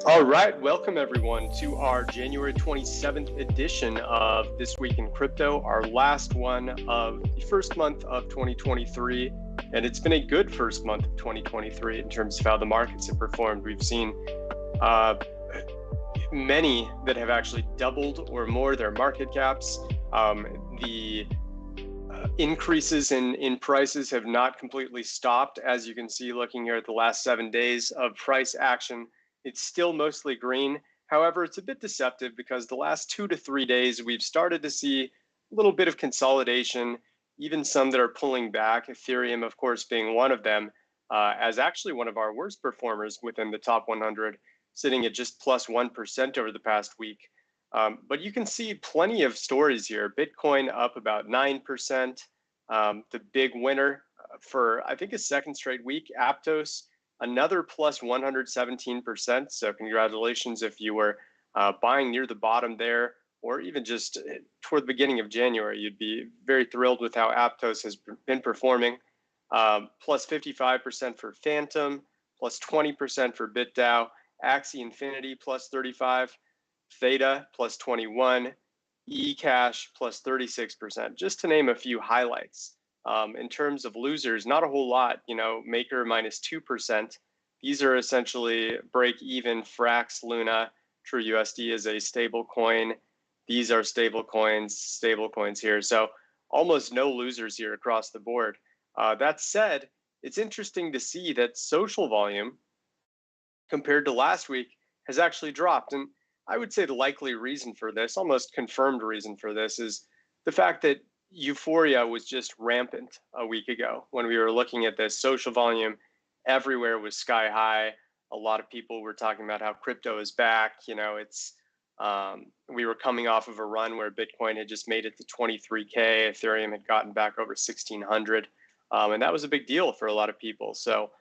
All right, welcome everyone to our January 27th edition of This Week in Crypto, our last one of the first month of 2023. And it's been a good first month of 2023 in terms of how the markets have performed. We've seen many that have actually doubled or more their market caps. The increases in prices have not completely stopped. As you can see, looking here at the last 7 days of price action, it's still mostly green. However, it's a bit deceptive because the last 2 to 3 days, we've started to see a little bit of consolidation, even some that are pulling back, Ethereum, of course, being one of them, as actually one of our worst performers within the top 100, sitting at just plus 1% over the past week. But you can see plenty of stories here. Bitcoin up about 9%. The big winner for, I think, a second straight week, Aptos, another plus 117%. So congratulations if you were buying near the bottom there, or even just toward the beginning of January. You'd be very thrilled with how Aptos has been performing. Plus 55% for Phantom, plus 20% for BitDAO, Axie Infinity plus 35, Theta plus 21, eCash plus 36%, just to name a few highlights. In terms of losers, not a whole lot, Maker minus 2%. These are essentially break even. Frax, Luna, TrueUSD is a stable coin. These are stable coins here. So almost no losers here across the board. That said, it's interesting to see that social volume compared to last week has actually dropped. And I would say the likely reason for this, almost confirmed reason for this, is the fact that euphoria was just rampant a week ago. When we were looking at this, social volume everywhere was sky high. A lot of people were talking about how crypto is back. We were coming off of a run where Bitcoin had just made it to 23K. Ethereum had gotten back over 1,600. And that was a big deal for a lot of people. So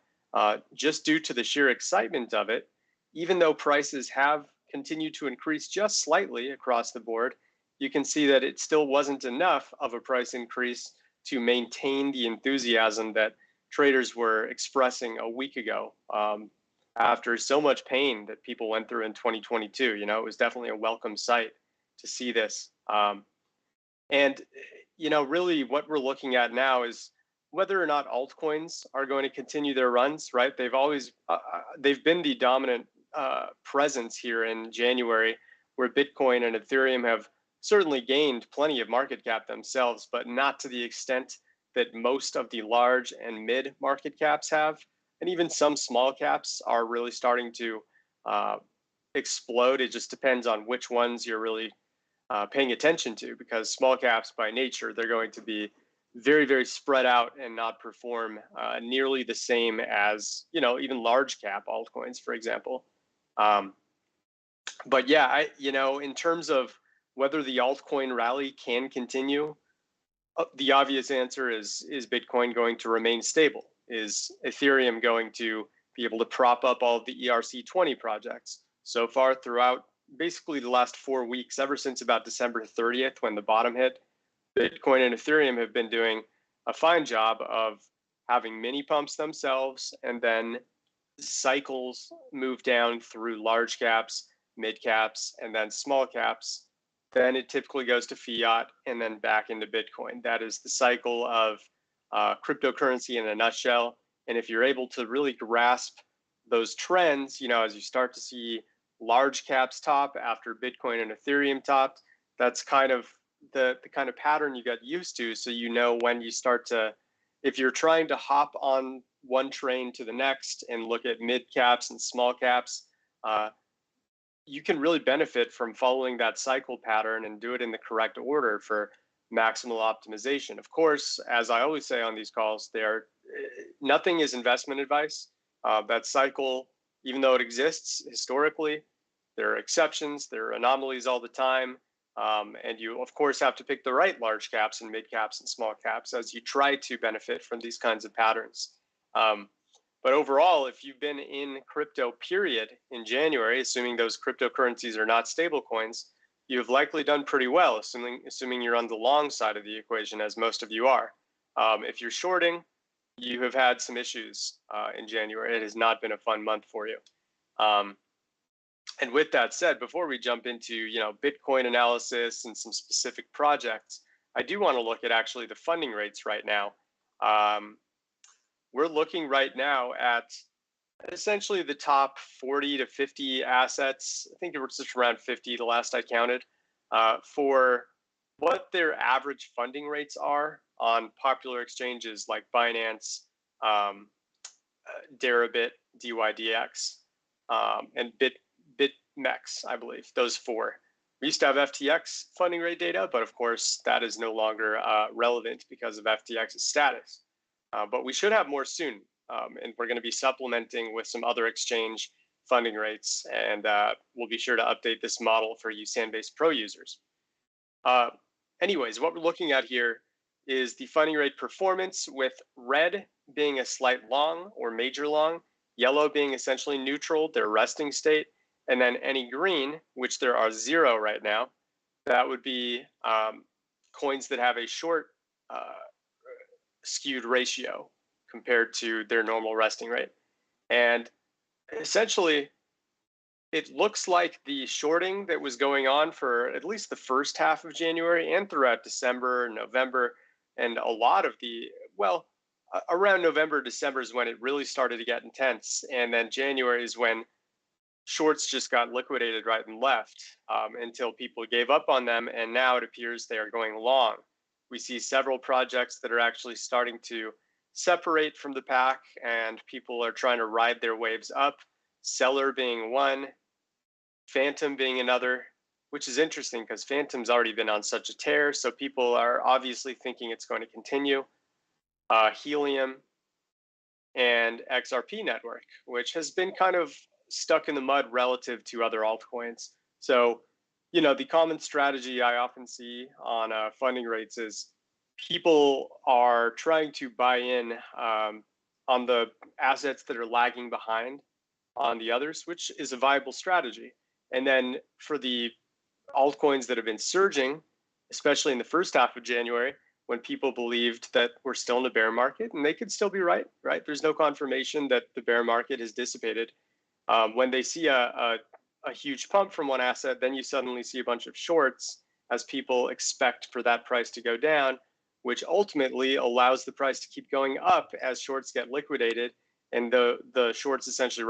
just due to the sheer excitement of it, even though prices have continued to increase just slightly across the board, you can see that it still wasn't enough of a price increase to maintain the enthusiasm that traders were expressing a week ago after so much pain that people went through in 2022. It was definitely a welcome sight to see this. Really what we're looking at now is whether or not altcoins are going to continue their runs, right? They've been the dominant presence here in January, where Bitcoin and Ethereum have certainly gained plenty of market cap themselves, but not to the extent that most of the large and mid market caps have. And even some small caps are really starting to explode. It just depends on which ones you're really paying attention to, because small caps by nature, they're going to be very, very spread out and not perform nearly the same as, even large cap altcoins, for example. But yeah, in terms of whether the altcoin rally can continue, the obvious answer is Bitcoin going to remain stable? Is Ethereum going to be able to prop up all of the ERC20 projects? So far throughout basically the last 4 weeks, ever since about December 30th when the bottom hit, Bitcoin and Ethereum have been doing a fine job of having mini pumps themselves, and then cycles move down through large caps, mid caps, and then small caps. Then it typically goes to fiat and then back into Bitcoin. That is the cycle of cryptocurrency in a nutshell. And if you're able to really grasp those trends, as you start to see large caps top after Bitcoin and Ethereum topped, that's kind of the kind of pattern you got used to. So when you start to, if you're trying to hop on one train to the next and look at mid caps and small caps, you can really benefit from following that cycle pattern and do it in the correct order for maximal optimization. Of course, as I always say on these calls, nothing is investment advice. That cycle, even though it exists historically, there are exceptions, there are anomalies all the time. And you, of course, have to pick the right large caps and mid caps and small caps as you try to benefit from these kinds of patterns. But overall, if you've been in crypto period in January, assuming those cryptocurrencies are not stable coins, you've likely done pretty well, assuming you're on the long side of the equation, as most of you are. If you're shorting, you have had some issues in January. It has not been a fun month for you. And with that said, before we jump into, Bitcoin analysis and some specific projects, I do want to look at actually the funding rates right now. We're looking right now at essentially the top 40 to 50 assets. I think it was just around 50 the last I counted, for what their average funding rates are on popular exchanges like Binance, Deribit, DYDX, and BitMEX, I believe, those four. We used to have FTX funding rate data, but of course that is no longer relevant because of FTX's status. But we should have more soon, and we're going to be supplementing with some other exchange funding rates, and we'll be sure to update this model for you Sandbase Pro users. Anyways, what we're looking at here is the funding rate performance, with red being a slight long or major long, yellow being essentially neutral, their resting state, and then any green, which there are 0 right now, that would be coins that have a short skewed ratio compared to their normal resting rate. And essentially, it looks like the shorting that was going on for at least the first half of January and throughout December, November, and a lot of around November, December is when it really started to get intense. And then January is when shorts just got liquidated right and left, until people gave up on them. And now it appears they are going long. We see several projects that are actually starting to separate from the pack, and people are trying to ride their waves up. Seller being one, Phantom being another, which is interesting because Phantom's already been on such a tear, so people are obviously thinking it's going to continue. Helium and XRP Network, which has been kind of stuck in the mud relative to other altcoins. So, the common strategy I often see on funding rates is people are trying to buy in on the assets that are lagging behind on the others, which is a viable strategy. And then for the altcoins that have been surging, especially in the first half of January, when people believed that we're still in a bear market, and they could still be right? There's no confirmation that the bear market has dissipated. When they see a huge pump from one asset, then you suddenly see a bunch of shorts as people expect for that price to go down, which ultimately allows the price to keep going up as shorts get liquidated, and the shorts essentially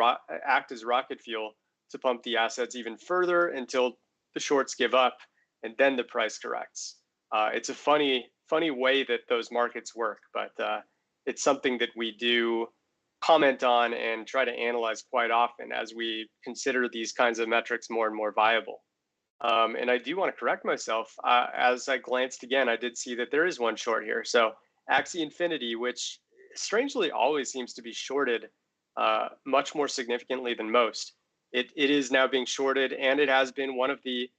act as rocket fuel to pump the assets even further until the shorts give up, and then the price corrects. It's a funny way that those markets work, but it's something that we do comment on and try to analyze quite often as we consider these kinds of metrics more and more viable. And I do want to correct myself. As I glanced again, I did see that there is one short here. So Axie Infinity, which strangely always seems to be shorted much more significantly than most. It is now being shorted, and it has been one of the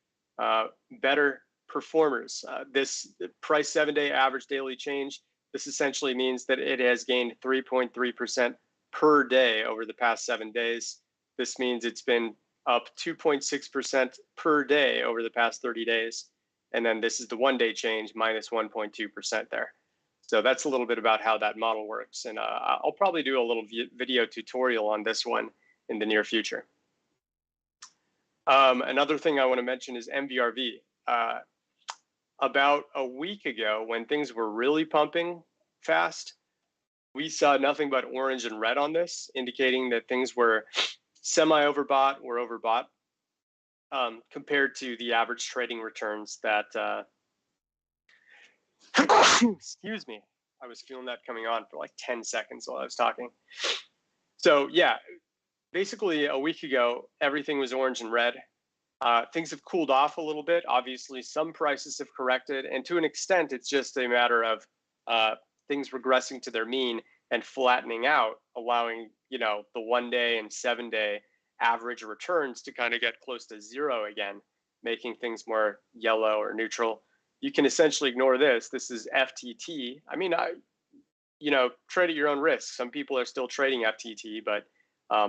better performers. This price 7-day average daily change, this essentially means that it has gained 3.3% per day over the past 7 days. This means it's been up 2.6% per day over the past 30 days. And then this is the 1-day change, minus 1.2% there. So that's a little bit about how that model works. And I'll probably do a little video tutorial on this one in the near future. Another thing I want to mention is MVRV. About a week ago, when things were really pumping fast, we saw nothing but orange and red on this, indicating that things were semi-overbought or overbought, compared to the average trading returns that, excuse me, I was feeling that coming on for like 10 seconds while I was talking. So yeah, basically a week ago, everything was orange and red. Things have cooled off a little bit. Obviously, some prices have corrected, and to an extent, it's just a matter of things regressing to their mean and flattening out, allowing the 1-day and 7-day average returns to kind of get close to 0 again, making things more yellow or neutral. You can essentially ignore this. This is FTT. I mean, trade at your own risk. Some people are still trading FTT, but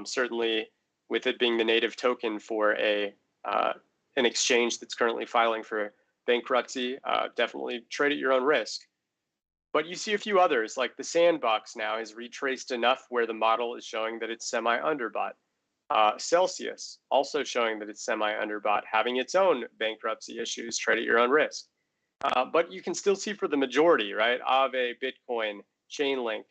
certainly with it being the native token for an exchange that's currently filing for bankruptcy, definitely trade at your own risk. But you see a few others, like the Sandbox now has retraced enough where the model is showing that it's semi-underbought. Celsius also showing that it's semi-underbought, having its own bankruptcy issues, trade at your own risk. But you can still see for the majority, right? Aave, Bitcoin, Chainlink,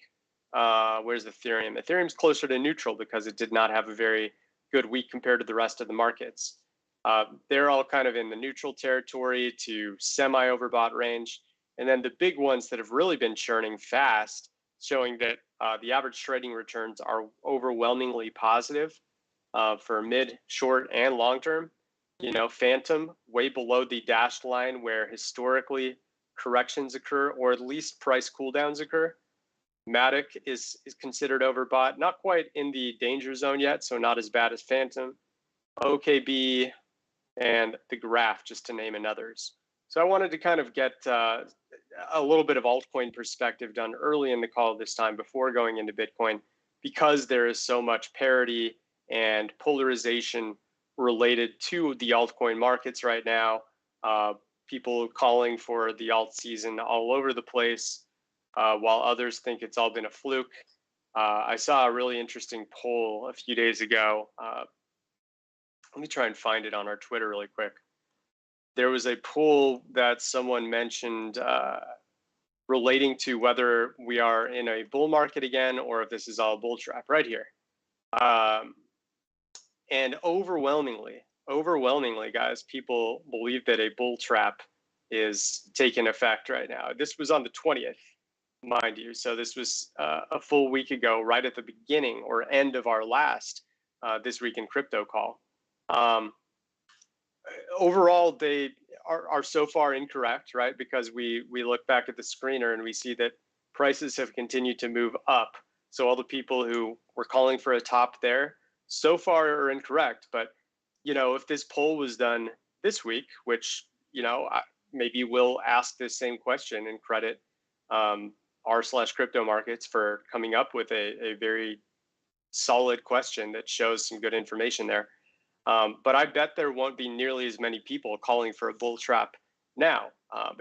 where's Ethereum? Ethereum's closer to neutral because it did not have a very good week compared to the rest of the markets. They're all kind of in the neutral territory to semi-overbought range. And then the big ones that have really been churning fast, showing that the average trading returns are overwhelmingly positive for mid, short, and long term. You know, Phantom way below the dashed line where historically corrections occur, or at least price cooldowns occur. Matic is considered overbought, not quite in the danger zone yet, so not as bad as Phantom, OKB, and the Graph, just to name others. So I wanted to kind of get a little bit of altcoin perspective done early in the call this time before going into Bitcoin, because there is so much parity and polarization related to the altcoin markets right now. People calling for the alt season all over the place, while others think it's all been a fluke. I saw a really interesting poll a few days ago. Let me try and find it on our Twitter really quick. There was a poll that someone mentioned relating to whether we are in a bull market again or if this is all a bull trap right here. And overwhelmingly, guys, people believe that a bull trap is taking effect right now. This was on the 20th, mind you. So this was a full week ago, right at the beginning or end of our last This Week in Crypto call. Overall, they are so far incorrect, right? Because we look back at the screener and we see that prices have continued to move up. So all the people who were calling for a top there so far are incorrect. But, you know, if this poll was done this week, which, you know, maybe we'll ask this same question and credit r/crypto markets for coming up with a very solid question that shows some good information there. But I bet there won't be nearly as many people calling for a bull trap now.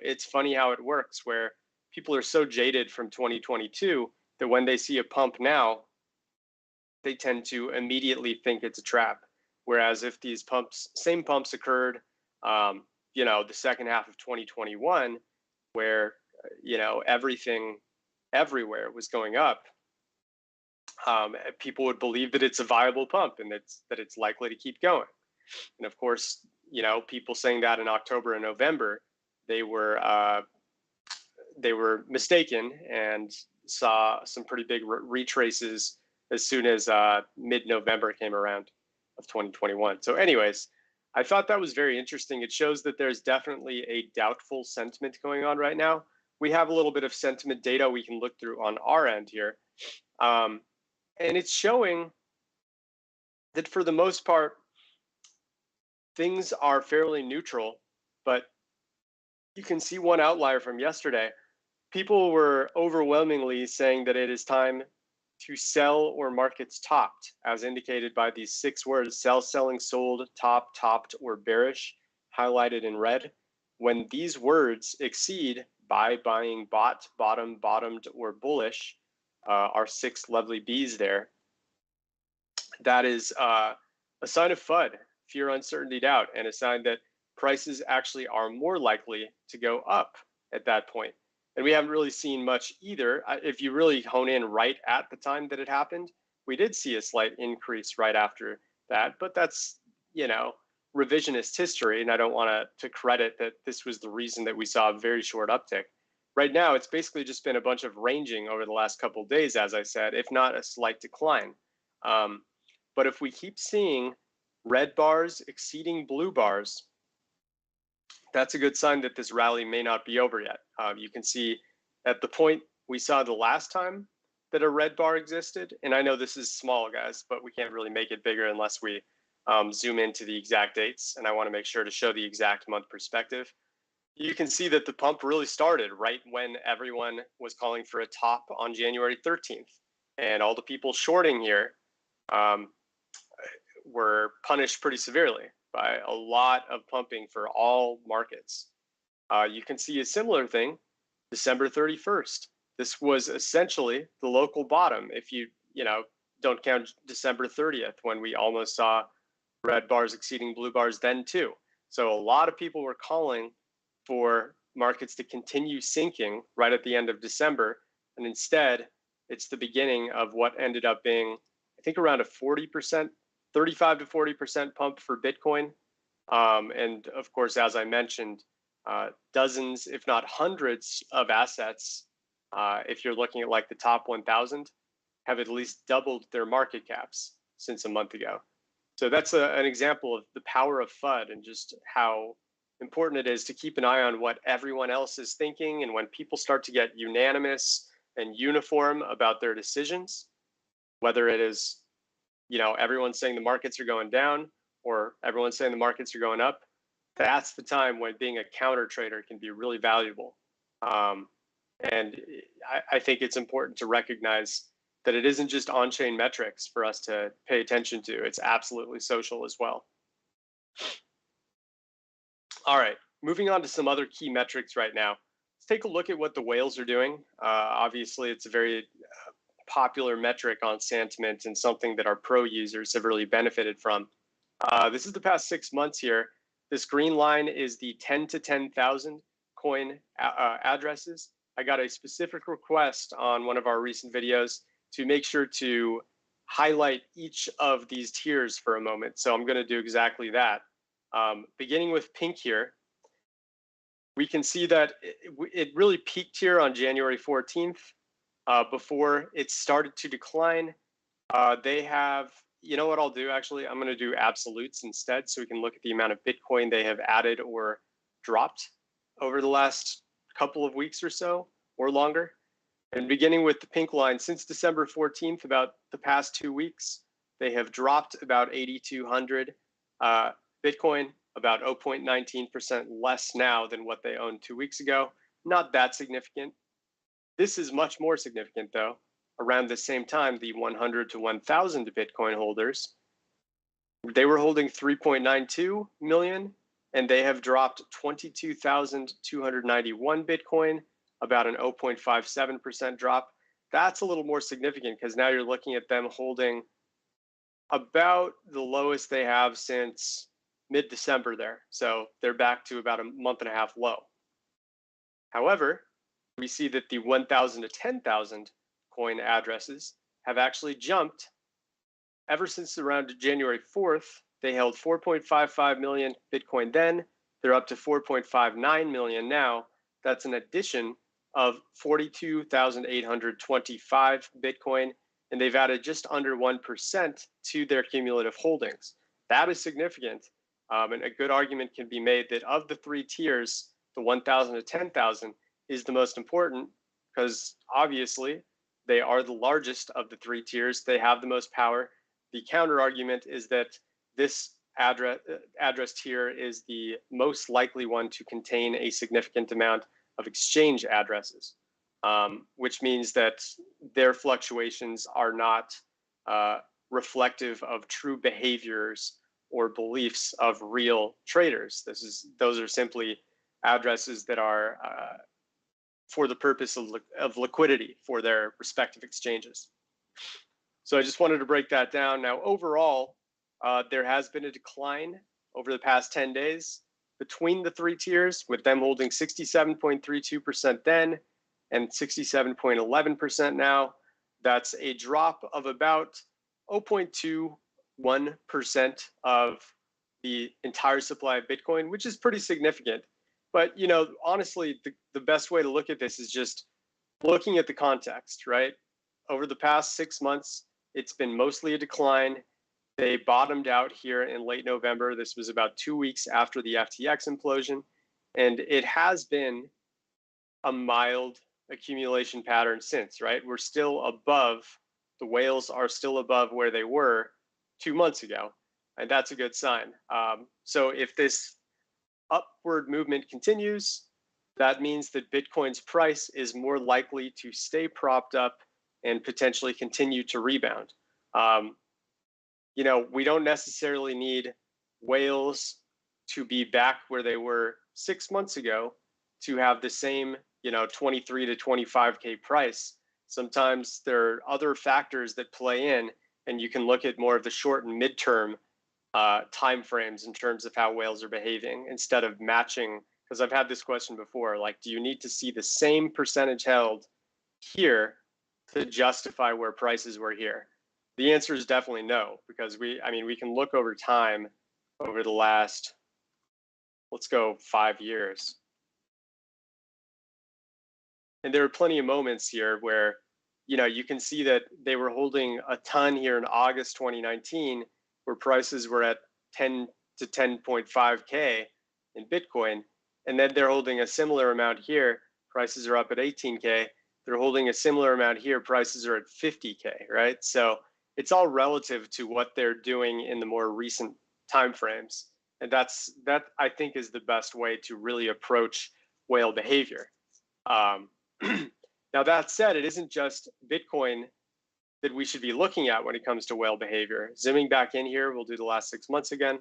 It's funny how it works, where people are so jaded from 2022 that when they see a pump now, they tend to immediately think it's a trap. Whereas if these same pumps occurred, you know, the second half of 2021, where, you know, everything everywhere was going up, people would believe that it's a viable pump and that it's likely to keep going. And of course, you know, people saying that in October and November, they were mistaken and saw some pretty big retraces as soon as mid-November came around of 2021. So anyways, I thought that was very interesting. It shows that there's definitely a doubtful sentiment going on right now. We have a little bit of sentiment data we can look through on our end here. And it's showing that for the most part, things are fairly neutral, but you can see one outlier from yesterday. People were overwhelmingly saying that it is time to sell or markets topped, as indicated by these 6 words: sell, selling, sold, top, topped, or bearish, highlighted in red. When these words exceed buy, buying, bought, bottom, bottomed, or bullish, our 6 lovely B's there, that is a sign of FUD, fear, uncertainty, doubt, and a sign that prices actually are more likely to go up at that point. And we haven't really seen much either. If you really hone in right at the time that it happened, we did see a slight increase right after that, but that's, you know, revisionist history, and I don't want to credit that this was the reason that we saw a very short uptick. Right now, it's basically just been a bunch of ranging over the last couple of days, as I said, if not a slight decline. But if we keep seeing red bars exceeding blue bars, that's a good sign that this rally may not be over yet. You can see at the point we saw the last time that a red bar existed, and I know this is small, guys, but we can't really make it bigger unless we zoom into the exact dates, and I want to make sure to show the exact month perspective. You can see that the pump really started right when everyone was calling for a top on January 13th, and all the people shorting here were punished pretty severely by a lot of pumping for all markets. You can see a similar thing, December 31st. This was essentially the local bottom. If you don't count December 30th when we almost saw red bars exceeding blue bars then too. So a lot of people were calling for markets to continue sinking right at the end of December. And instead, it's the beginning of what ended up being, I think, around a 40%, 35 to 40% pump for Bitcoin. And of course, as I mentioned, dozens, if not hundreds of assets, if you're looking at like the top 1,000, have at least doubled their market caps since a month ago. So that's an example of the power of FUD and just how important it is to keep an eye on what everyone else is thinking. And when people start to get unanimous and uniform about their decisions, whether it is, everyone's saying the markets are going down or everyone's saying the markets are going up, that's the time when being a counter trader can be really valuable. And I think it's important to recognize that it isn't just on-chain metrics for us to pay attention to. It's absolutely social as well. All right, moving on to some other key metrics right now. Let's take a look at what the whales are doing. Obviously, it's a very popular metric on Santiment and something that our pro users have really benefited from. This is the past 6 months here. This green line is the 10 to 10,000 coin addresses. I got a specific request on one of our recent videos to make sure to highlight each of these tiers for a moment. So I'm going to do exactly that. Beginning with pink here, we can see that it really peaked here on January 14th before it started to decline. They have, you know what I'll do actually? I'm going to do absolutes instead so we can look at the amount of Bitcoin they have added or dropped over the last couple of weeks or so or longer. And beginning with the pink line, since December 14th, about the past 2 weeks, they have dropped about 8,200 Bitcoin, about 0.19% less now than what they owned 2 weeks ago. Not that significant. This is much more significant, though. Around the same time, the 100 to 1,000 Bitcoin holders, they were holding 3.92 million, and they have dropped 22,291 Bitcoin, about an 0.57% drop. That's a little more significant because now you're looking at them holding about the lowest they have since mid-December there. So they're back to about a month and a half low. However, we see that the 1,000 to 10,000 coin addresses have actually jumped ever since around January 4th. They held 4.55 million Bitcoin then. They're up to 4.59 million now. That's an addition of 42,825 Bitcoin, and they've added just under 1% to their cumulative holdings. That is significant, and a good argument can be made that of the three tiers, the 1,000 to 10,000 is the most important because obviously they are the largest of the three tiers. They have the most power. The counter argument is that this address tier is the most likely one to contain a significant amount of exchange addresses, which means that their fluctuations are not reflective of true behaviors or beliefs of real traders. Those are simply addresses that are for the purpose of liquidity for their respective exchanges. So I just wanted to break that down. Now, overall, there has been a decline over the past 10 days between the three tiers, with them holding 67.32% then and 67.11% now. That's a drop of about 0.21% of the entire supply of Bitcoin, which is pretty significant. But, honestly, the best way to look at this is just looking at the context, right? Over the past 6 months, it's been mostly a decline. They bottomed out here in late November. This was about 2 weeks after the FTX implosion. And it has been a mild accumulation pattern since, right? We're still above, the whales are still above where they were 2 months ago. And that's a good sign. So if this upward movement continues, that means that Bitcoin's price is more likely to stay propped up and potentially continue to rebound. We don't necessarily need whales to be back where they were 6 months ago to have the same, 23 to 25K price. Sometimes there are other factors that play in, and you can look at more of the short and midterm time frames in terms of how whales are behaving instead of matching. Because I've had this question before, like, do you need to see the same percentage held here to justify where prices were here? The answer is definitely no, because we can look over time, over the last, let's go 5 years. And there are plenty of moments here where, you can see that they were holding a ton here in August 2019, where prices were at 10 to 10.5K in Bitcoin. And then they're holding a similar amount here. Prices are up at 18K. They're holding a similar amount here. Prices are at 50K, right? So it's all relative to what they're doing in the more recent timeframes. And that I think is the best way to really approach whale behavior. Now that said, it isn't just Bitcoin that we should be looking at when it comes to whale behavior. Zooming back in here, we'll do the last 6 months again.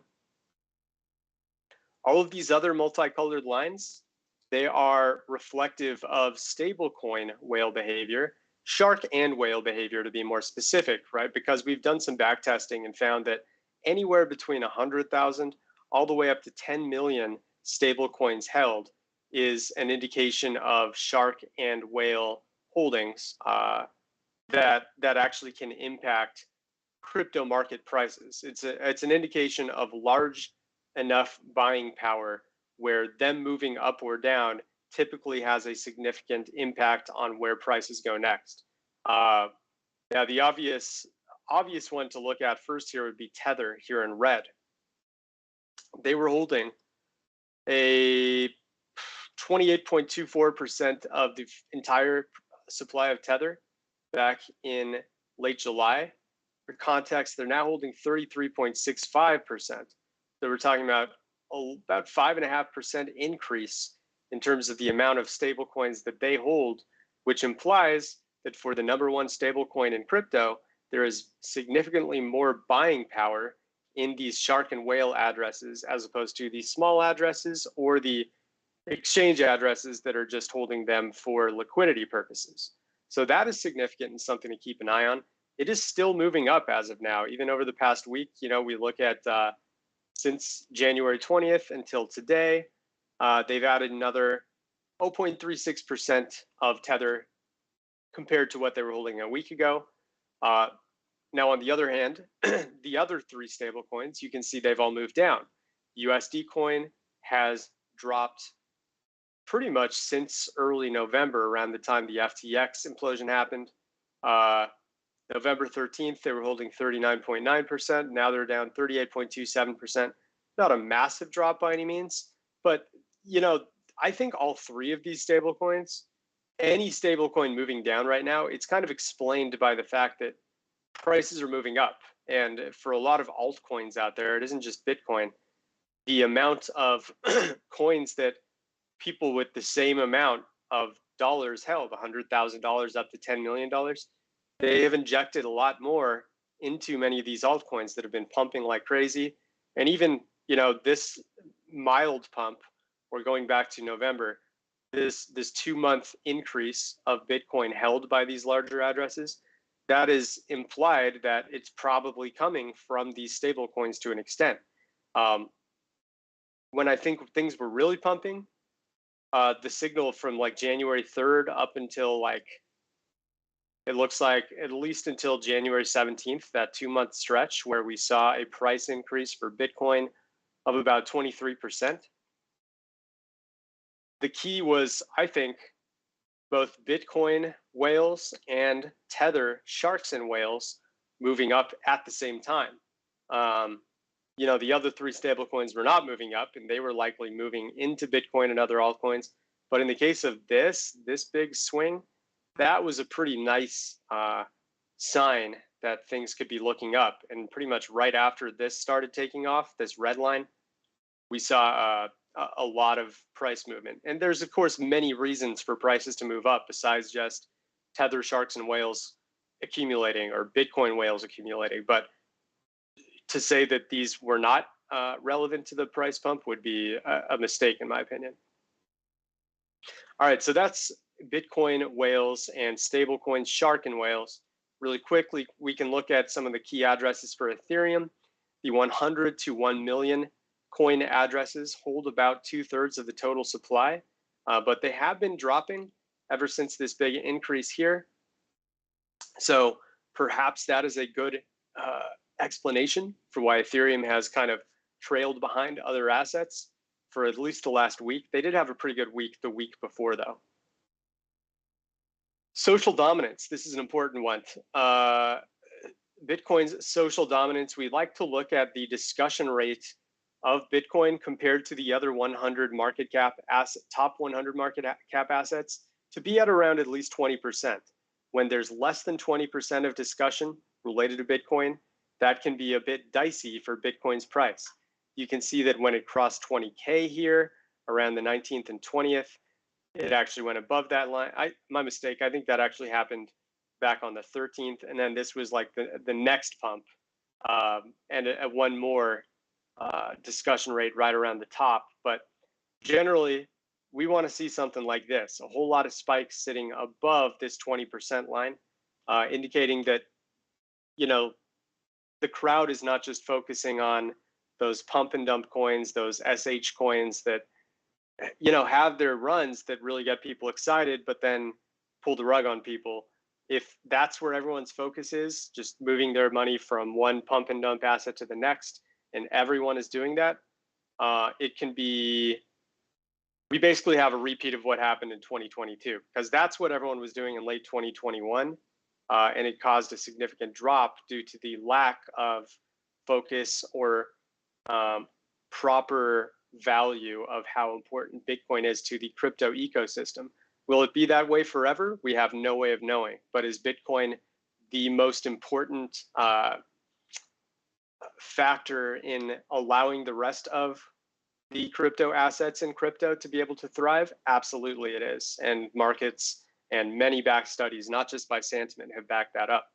All of these other multicolored lines, they are reflective of stablecoin whale behavior, shark and whale behavior to be more specific, right? Because we've done some back testing and found that anywhere between 100,000 all the way up to 10 million stablecoins held is an indication of shark and whale holdings that actually can impact crypto market prices. It's an indication of large enough buying power where them moving up or down typically has a significant impact on where prices go next. Now, the obvious one to look at first here would be Tether here in red. They were holding a 28.24% of the entire supply of Tether back in late July. For context, they're now holding 33.65%. So we're talking about 5.5% increase in terms of the amount of stable coins that they hold, which implies that for the number one stable coin in crypto, there is significantly more buying power in these shark and whale addresses as opposed to the small addresses or the exchange addresses that are just holding them for liquidity purposes. So that is significant and something to keep an eye on. It is still moving up as of now, even over the past week. We look at since January 20th until today, they've added another 0.36% of Tether compared to what they were holding a week ago. Now, on the other hand, the other three stable coins, you can see they've all moved down. USD coin has dropped pretty much since early November, around the time the FTX implosion happened. November 13th, they were holding 39.9%. Now they're down 38.27%. Not a massive drop by any means, but I think all three of these stable coins, any stable coin moving down right now, it's kind of explained by the fact that prices are moving up. And for a lot of altcoins out there, it isn't just Bitcoin. The amount of coins that people with the same amount of dollars held, $100,000 up to $10 million, they have injected a lot more into many of these altcoins that have been pumping like crazy. And even, this mild pump, or going back to November, this 2-month increase of Bitcoin held by these larger addresses, that is implied that it's probably coming from these stable coins to an extent. When I think things were really pumping, the signal from like January 3rd up until it looks like at least until January 17th, that 2-month stretch where we saw a price increase for Bitcoin of about 23%. The key was, I think, both Bitcoin whales and Tether sharks and whales moving up at the same time. The other three stablecoins were not moving up, and they were likely moving into Bitcoin and other altcoins. But in the case of this big swing, that was a pretty nice sign that things could be looking up. And pretty much right after this started taking off, this red line, we saw a lot of price movement. And there's, of course, many reasons for prices to move up besides just Tether sharks and whales accumulating or Bitcoin whales accumulating. But to say that these were not relevant to the price pump would be a mistake, in my opinion. All right, so that's Bitcoin whales and stablecoins, shark and whales. really quickly, we can look at some of the key addresses for Ethereum. The 100 to 1 million coin addresses hold about 2/3 of the total supply, but they have been dropping ever since this big increase here. So perhaps that is a good explanation for why Ethereum has kind of trailed behind other assets for at least the last week. They did have a pretty good week the week before, though. Social dominance, this is an important one. Bitcoin's social dominance, we like to look at the discussion rate of Bitcoin compared to the other 100 market cap asset, top 100 market cap assets to be at around at least 20%. When there's less than 20% of discussion related to Bitcoin, that can be a bit dicey for Bitcoin's price. You can see that when it crossed 20K here around the 19th and 20th, it actually went above that line. My mistake, I think that actually happened back on the 13th, and then this was like the next pump, and one more discussion rate right around the top. But generally, we want to see something like this, a whole lot of spikes sitting above this 20% line, indicating that, you know, the crowd is not just focusing on those pump and dump coins, those SH coins that, you know, have their runs that really get people excited, but then pull the rug on people. If that's where everyone's focus is, just moving their money from one pump and dump asset to the next, and everyone is doing that, it can be, we basically have a repeat of what happened in 2022, because that's what everyone was doing in late 2021, and it caused a significant drop due to the lack of focus or proper value of how important Bitcoin is to the crypto ecosystem. Will it be that way forever? We have no way of knowing. But is Bitcoin the most important factor in allowing the rest of the crypto assets in crypto to be able to thrive? Absolutely it is. And markets and many back studies, not just by Santiment, have backed that up.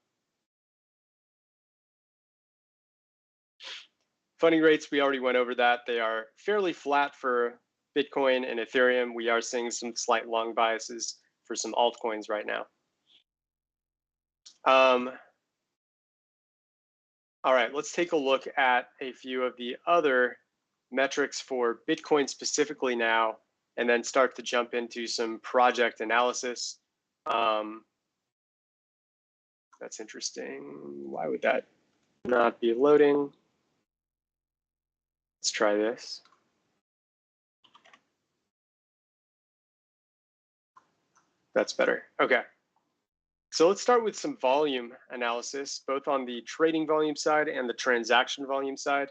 Funding rates, we already went over that. They are fairly flat for Bitcoin and Ethereum. We are seeing some slight long biases for some altcoins right now. All right, let's take a look at a few of the other metrics for Bitcoin specifically now, and then start to jump into some project analysis. That's interesting. Why would that not be loading? Let's try this. That's better. Okay. So let's start with some volume analysis, both on the trading volume side and the transaction volume side.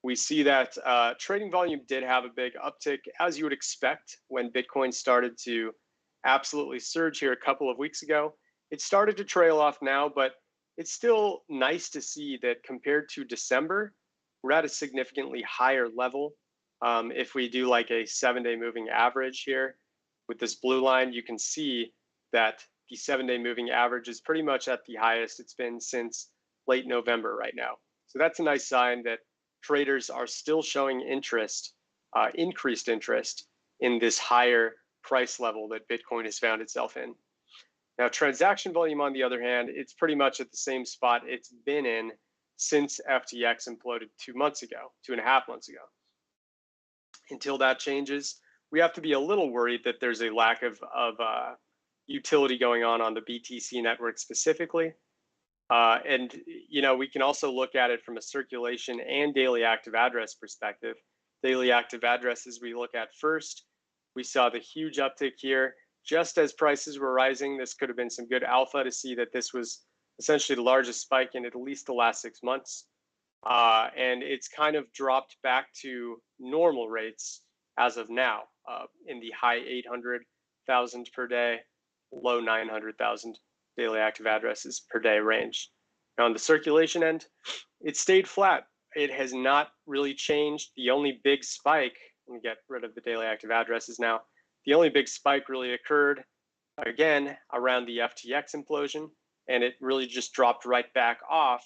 We see that trading volume did have a big uptick, as you would expect when Bitcoin started to absolutely surge here a couple of weeks ago. It started to trail off now, but it's still nice to see that compared to December, we're at a significantly higher level. If we do like a 7-day moving average here with this blue line, you can see that the 7-day moving average is pretty much at the highest it's been since late November right now. So that's a nice sign that traders are still showing interest, increased interest in this higher price level that Bitcoin has found itself in. Now, transaction volume, on the other hand, it's pretty much at the same spot it's been in since FTX imploded 2.5 months ago. Until that changes, we have to be a little worried that there's a lack of utility going on the BTC network specifically. And, you know, we can also look at it from a circulation and daily active address perspective. Daily active addresses we look at first. We saw the huge uptick here just as prices were rising. This could have been some good alpha to see that this was essentially the largest spike in at least the last 6 months. And it's kind of dropped back to normal rates as of now, in the high 800,000 per day, low 900,000 daily active addresses per day range. Now on the circulation end, it stayed flat. It has not really changed. The only big spike, let me get rid of the daily active addresses now. The only big spike really occurred, again, around the FTX implosion, and it really just dropped right back off.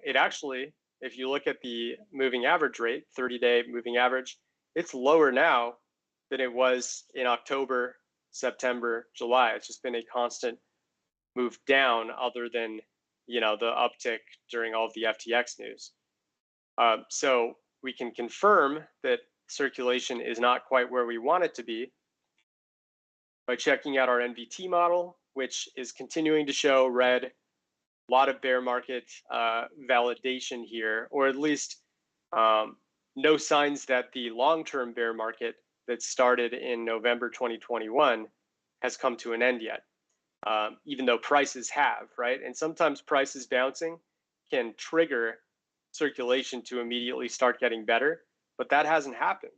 It actually, if you look at the moving average rate, 30-day moving average, it's lower now than it was in October, September, July. It's just been a constant moved down other than, the uptick during all of the FTX news. So we can confirm that circulation is not quite where we want it to be by checking out our NVT model, which is continuing to show red. A lot of bear market validation here, or at least no signs that the long-term bear market that started in November 2021 has come to an end yet, even though prices have, right? And sometimes prices bouncing can trigger circulation to immediately start getting better, but that hasn't happened.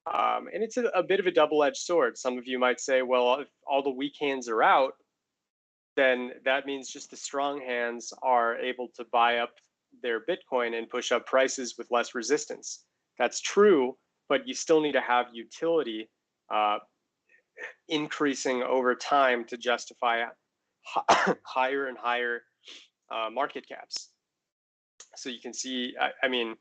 And it's a bit of a double-edged sword. Some of you might say, well, if all the weak hands are out, then that means just the strong hands are able to buy up their Bitcoin and push up prices with less resistance. That's true, but you still need to have utility increasing over time to justify higher and higher market caps. So you can see, I mean,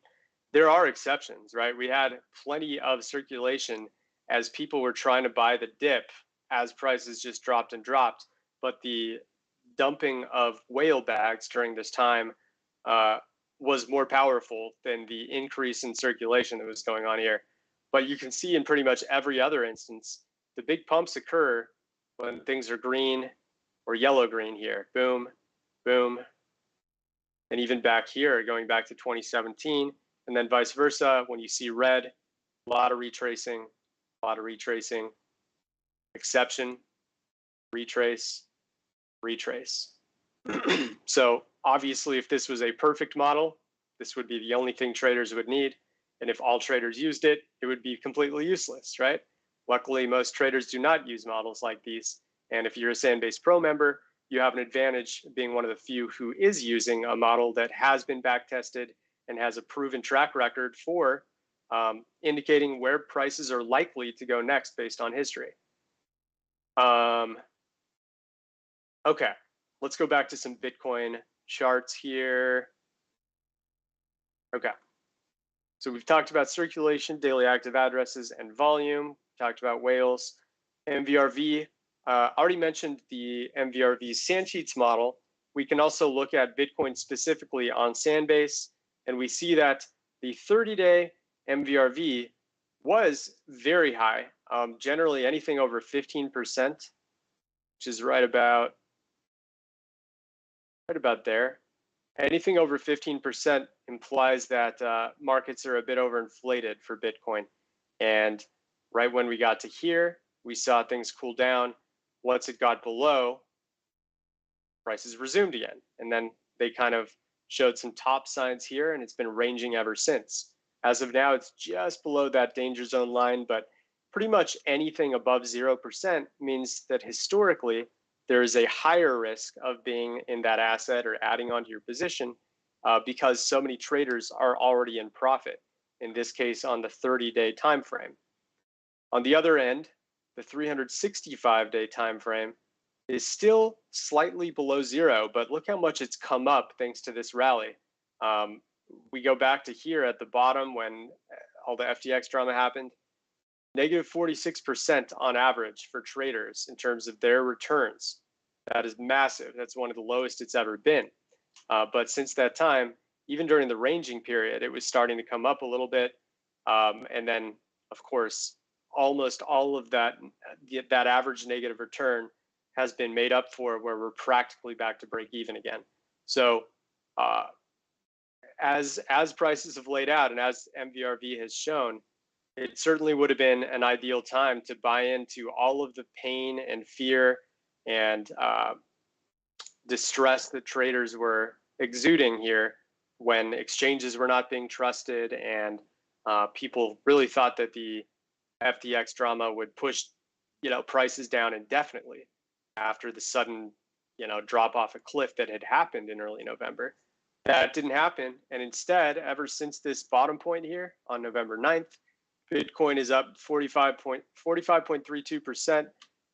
there are exceptions, right? We had plenty of circulation as people were trying to buy the dip as prices just dropped and dropped, but the dumping of whale bags during this time was more powerful than the increase in circulation that was going on here. But you can see in pretty much every other instance, the big pumps occur when things are green or yellow-green here. Boom, boom. And even back here, going back to 2017, and then vice versa, when you see red, a lot of retracing, exception, retrace, retrace. So obviously, if this was a perfect model, this would be the only thing traders would need. And if all traders used it, it would be completely useless, right? Luckily, most traders do not use models like these. And if you're a Sandbase Pro member, you have an advantage being one of the few who is using a model that has been backtested and has a proven track record for indicating where prices are likely to go next based on history. Okay, let's go back to some Bitcoin charts here. Okay, so we've talked about circulation, daily active addresses, and volume. Talked about whales. MVRV, already mentioned the MVRV Sandsheets model. We can also look at Bitcoin specifically on Sandbase, and we see that the 30-day MVRV was very high, generally anything over 15%, which is right about there. Anything over 15% implies that markets are a bit overinflated for Bitcoin. And right when we got to here, we saw things cool down. Once it got below, prices resumed again. And then they kind of showed some top signs here, and it's been ranging ever since. As of now, it's just below that danger zone line, but pretty much anything above 0% means that historically, there is a higher risk of being in that asset or adding onto your position because so many traders are already in profit, in this case on the 30-day time frame. On the other end, the 365-day time frame is still slightly below zero, but look how much it's come up thanks to this rally. We go back to here at the bottom when all the FTX drama happened, negative 46% on average for traders in terms of their returns. That is massive. That's one of the lowest it's ever been. But since that time, even during the ranging period, it was starting to come up a little bit. And then, of course, almost all of that average negative return has been made up for, where we're practically back to break even again. So as prices have laid out and as MVRV has shown, it certainly would have been an ideal time to buy into all of the pain and fear and distress that traders were exuding here when exchanges were not being trusted and people really thought that the FTX drama would push, prices down indefinitely after the sudden, drop off a cliff that had happened in early November. That didn't happen. And instead, ever since this bottom point here on November 9th, Bitcoin is up 45.32%,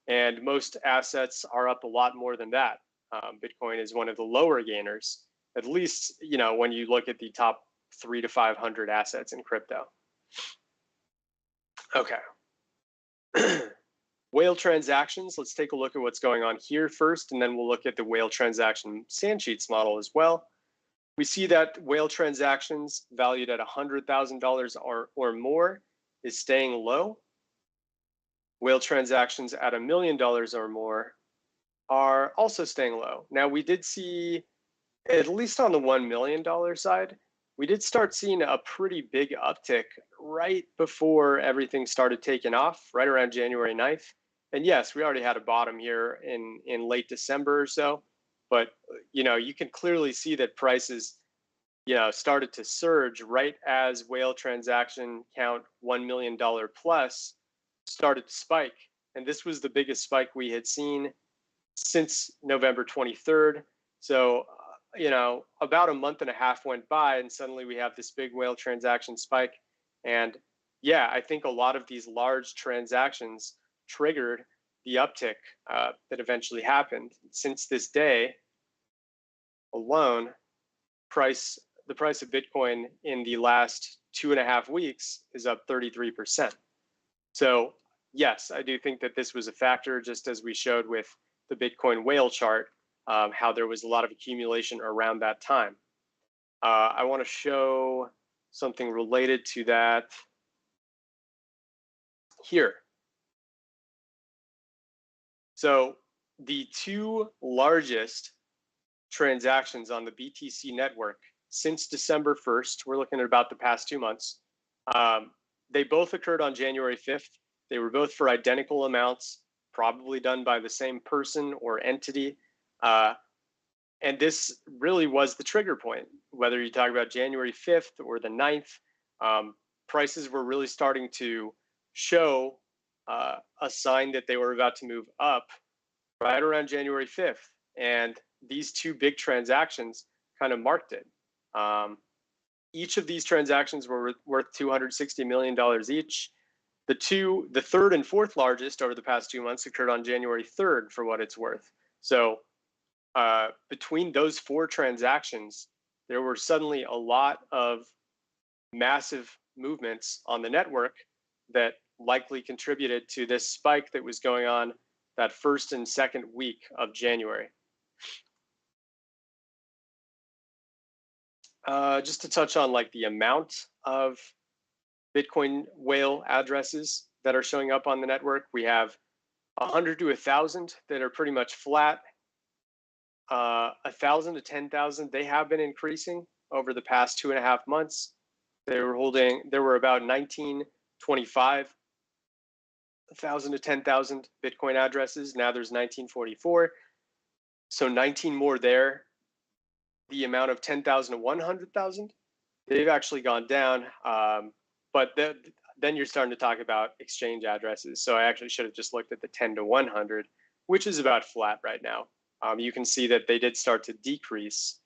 and most assets are up a lot more than that. Bitcoin is one of the lower gainers, at least, when you look at the top 300 to 500 assets in crypto. Okay. Whale transactions, let's take a look at what's going on here first, and then we'll look at the whale transaction Sandsheets model as well. We see that whale transactions valued at $100,000 or more is staying low. Whale transactions at $1 million or more are also staying low. Now, we did see, at least on the $1 million side, we did start seeing a pretty big uptick right before everything started taking off, right around January 9th. And yes, we already had a bottom here in late December or so, but you can clearly see that prices started to surge right as whale transaction count $1 million plus started to spike. And this was the biggest spike we had seen since November 23rd. So about a month and a half went by, and suddenly we have this big whale transaction spike. And yeah, I think a lot of these large transactions triggered the uptick that eventually happened. Since this day alone, the price of Bitcoin in the last 2.5 weeks is up 33%. So yes, I do think that this was a factor, just as we showed with the Bitcoin whale chart, how there was a lot of accumulation around that time. I want to show something related to that here. So the two largest transactions on the BTC network since December 1st, we're looking at about the past 2 months, they both occurred on January 5th. They were both for identical amounts, probably done by the same person or entity. And this really was the trigger point. Whether you talk about January 5th or the 9th, prices were really starting to show a sign that they were about to move up right around January 5th. And these two big transactions kind of marked it. Each of these transactions were worth $260 million each. The third and fourth largest over the past 2 months occurred on January 3rd, for what it's worth. So between those four transactions, there were suddenly a lot of massive movements on the network that likely contributed to this spike that was going on that first and second week of January. Just to touch on like the amount of Bitcoin whale addresses that are showing up on the network, we have 100 to 1,000 that are pretty much flat. 1,000 to 10,000, they have been increasing over the past 2.5 months. There were about 1925 1,000 to 10,000 Bitcoin addresses. Now there's 1944. So 19 more there. The amount of 10,000 to 100,000, they've actually gone down. But then you're starting to talk about exchange addresses. So I actually should have just looked at the 10 to 100, which is about flat right now. You can see that they did start to decrease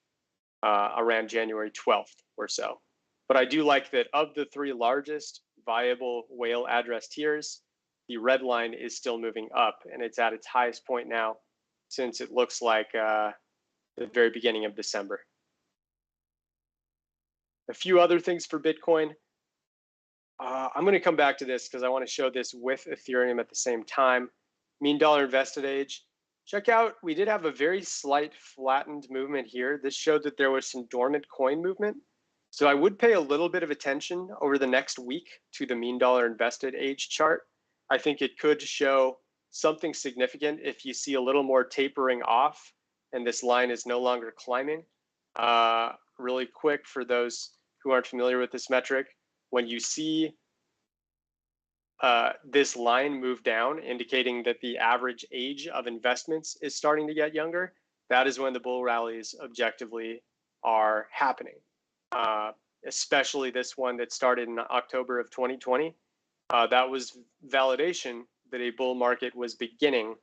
around January 12th or so. But I do like that of the three largest viable whale address tiers, the red line is still moving up, and it's at its highest point now since it looks like the very beginning of December. A few other things for Bitcoin. I'm going to come back to this because I want to show this with Ethereum at the same time. Mean dollar invested age. Check out, we did have a very slight flattened movement here. This showed that there was some dormant coin movement. So I would pay a little bit of attention over the next week to the mean dollar invested age chart. I think it could show something significant if you see a little more tapering off and this line is no longer climbing. Really quick for those who aren't familiar with this metric, when you see this line move down, indicating that the average age of investments is starting to get younger, that is when the bull rallies objectively are happening. Especially this one that started in October of 2020. That was validation that a bull market was beginning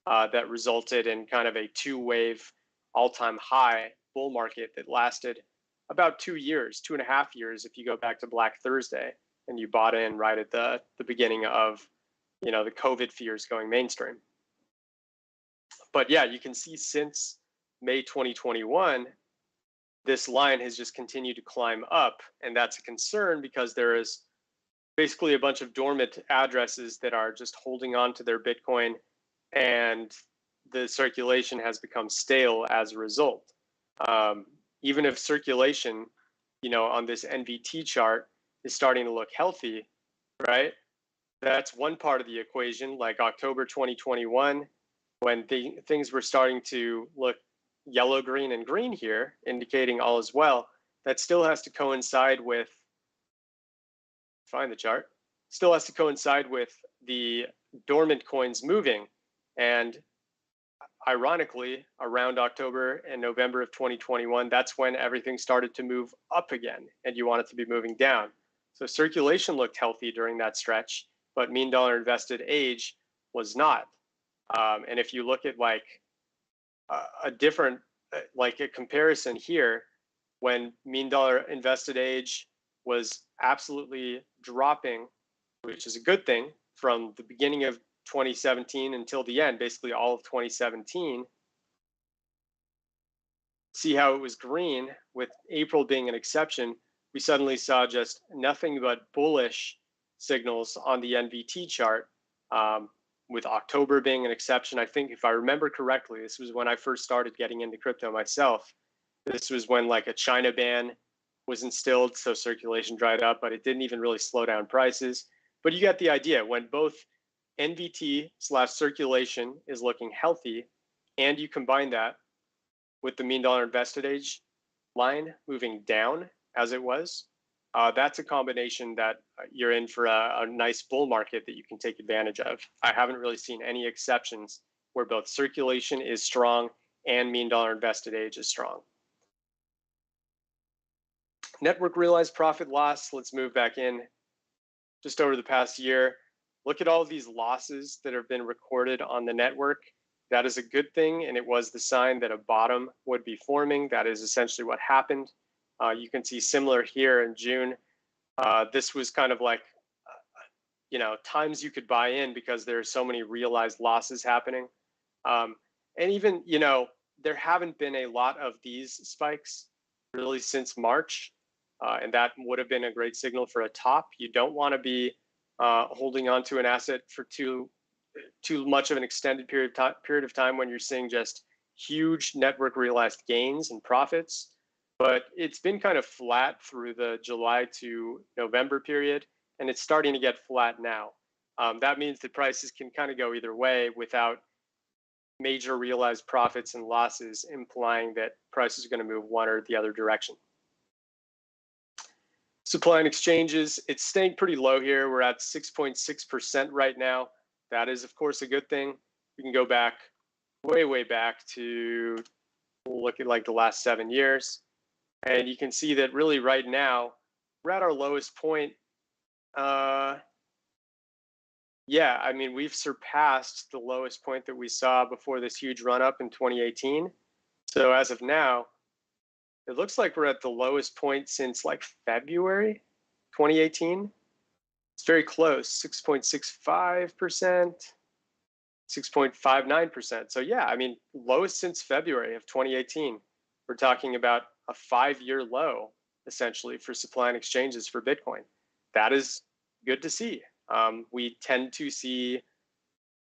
that resulted in kind of a two-wave all-time high bull market that lasted about 2 years, 2.5 years if you go back to Black Thursday and you bought in right at the beginning of the COVID fears going mainstream. But yeah, you can see since May 2021, this line has just continued to climb up, and that's a concern because there is basically a bunch of dormant addresses that are just holding on to their Bitcoin, and the circulation has become stale as a result. Even if circulation, on this NVT chart is starting to look healthy, right? That's one part of the equation, like October 2021, when things were starting to look yellow, green, and green here, indicating all is well. That still has to coincide with, find the chart, still has to coincide with the dormant coins moving. And ironically, around October and November of 2021, that's when everything started to move up again, and you want it to be moving down. So circulation looked healthy during that stretch, but mean dollar invested age was not. And if you look at like a different, like a comparison here, when mean dollar invested age was absolutely dropping, which is a good thing, from the beginning of 2017 until the end, basically all of 2017. See how it was green, with April being an exception. We suddenly saw just nothing but bullish signals on the NVT chart, with October being an exception. I think if I remember correctly, this was when I first started getting into crypto myself. This was when like a China ban was instilled, so circulation dried up, but it didn't even really slow down prices. But you get the idea. When both NVT/circulation is looking healthy, and you combine that with the mean dollar invested age line moving down as it was, that's a combination that you're in for a nice bull market that you can take advantage of. I haven't really seen any exceptions where both circulation is strong and mean dollar invested age is strong. Network realized profit loss, let's move back in. Just over the past year, look at all of these losses that have been recorded on the network. That is a good thing, and it was the sign that a bottom would be forming. That is essentially what happened. You can see similar here in June. This was kind of like, times you could buy in because there are so many realized losses happening. And even, there haven't been a lot of these spikes really since March. And that would have been a great signal for a top. You don't want to be holding on to an asset for too much of an extended period of time when you're seeing just huge network realized gains and profits. But it's been kind of flat through the July to November period, and it's starting to get flat now. That means that prices can kind of go either way without major realized profits and losses implying that prices are going to move one or the other direction. Supply and exchanges, it's staying pretty low here. We're at 6.6% right now. That is, of course, a good thing. We can go back, way back to look at like the last 7 years. And you can see that really right now, we're at our lowest point. Yeah, I mean, we've surpassed the lowest point that we saw before this huge run up in 2018. So as of now, it looks like we're at the lowest point since like February 2018. It's very close, 6.65%, 6.59%. So yeah, I mean, lowest since February of 2018. We're talking about a 5-year low, essentially, for supply and exchanges for Bitcoin. That is good to see. We tend to see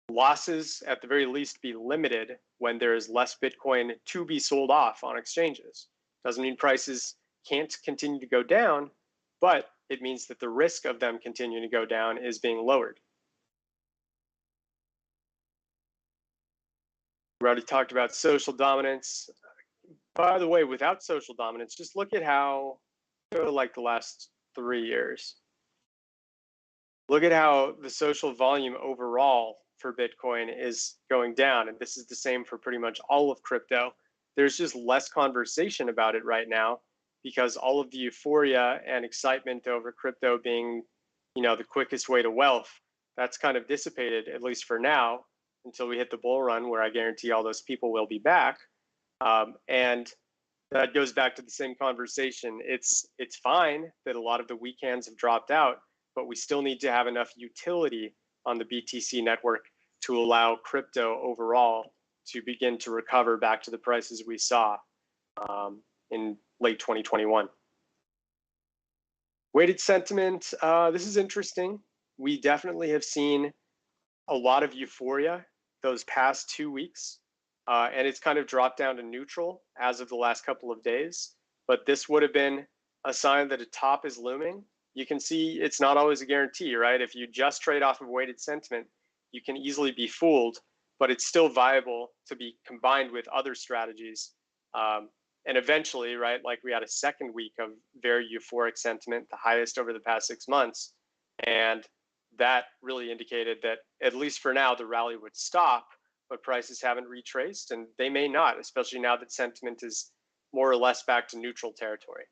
losses, at the very least, be limited when there is less Bitcoin to be sold off on exchanges. Doesn't mean prices can't continue to go down, but it means that the risk of them continuing to go down is being lowered. We already talked about social dominance. By the way, without social dominance, just look at how, like the last 3 years. Look at how the social volume overall for Bitcoin is going down. And this is the same for pretty much all of crypto. There's just less conversation about it right now because all of the euphoria and excitement over crypto being, the quickest way to wealth, that's kind of dissipated, at least for now, until we hit the bull run where I guarantee all those people will be back. And that goes back to the same conversation. It's fine that a lot of the weak hands have dropped out, but we still need to have enough utility on the BTC network to allow crypto overall to begin to recover back to the prices we saw in late 2021. Weighted sentiment, this is interesting. We definitely have seen a lot of euphoria those past 2 weeks, and it's kind of dropped down to neutral as of the last couple of days. But this would have been a sign that a top is looming. You can see it's not always a guarantee, right? If you just trade off of weighted sentiment, you can easily be fooled, but it's still viable to be combined with other strategies. And eventually, right, like we had a second week of very euphoric sentiment, the highest over the past 6 months. And that really indicated that, at least for now, the rally would stop, but prices haven't retraced, and they may not, especially now that sentiment is more or less back to neutral territory.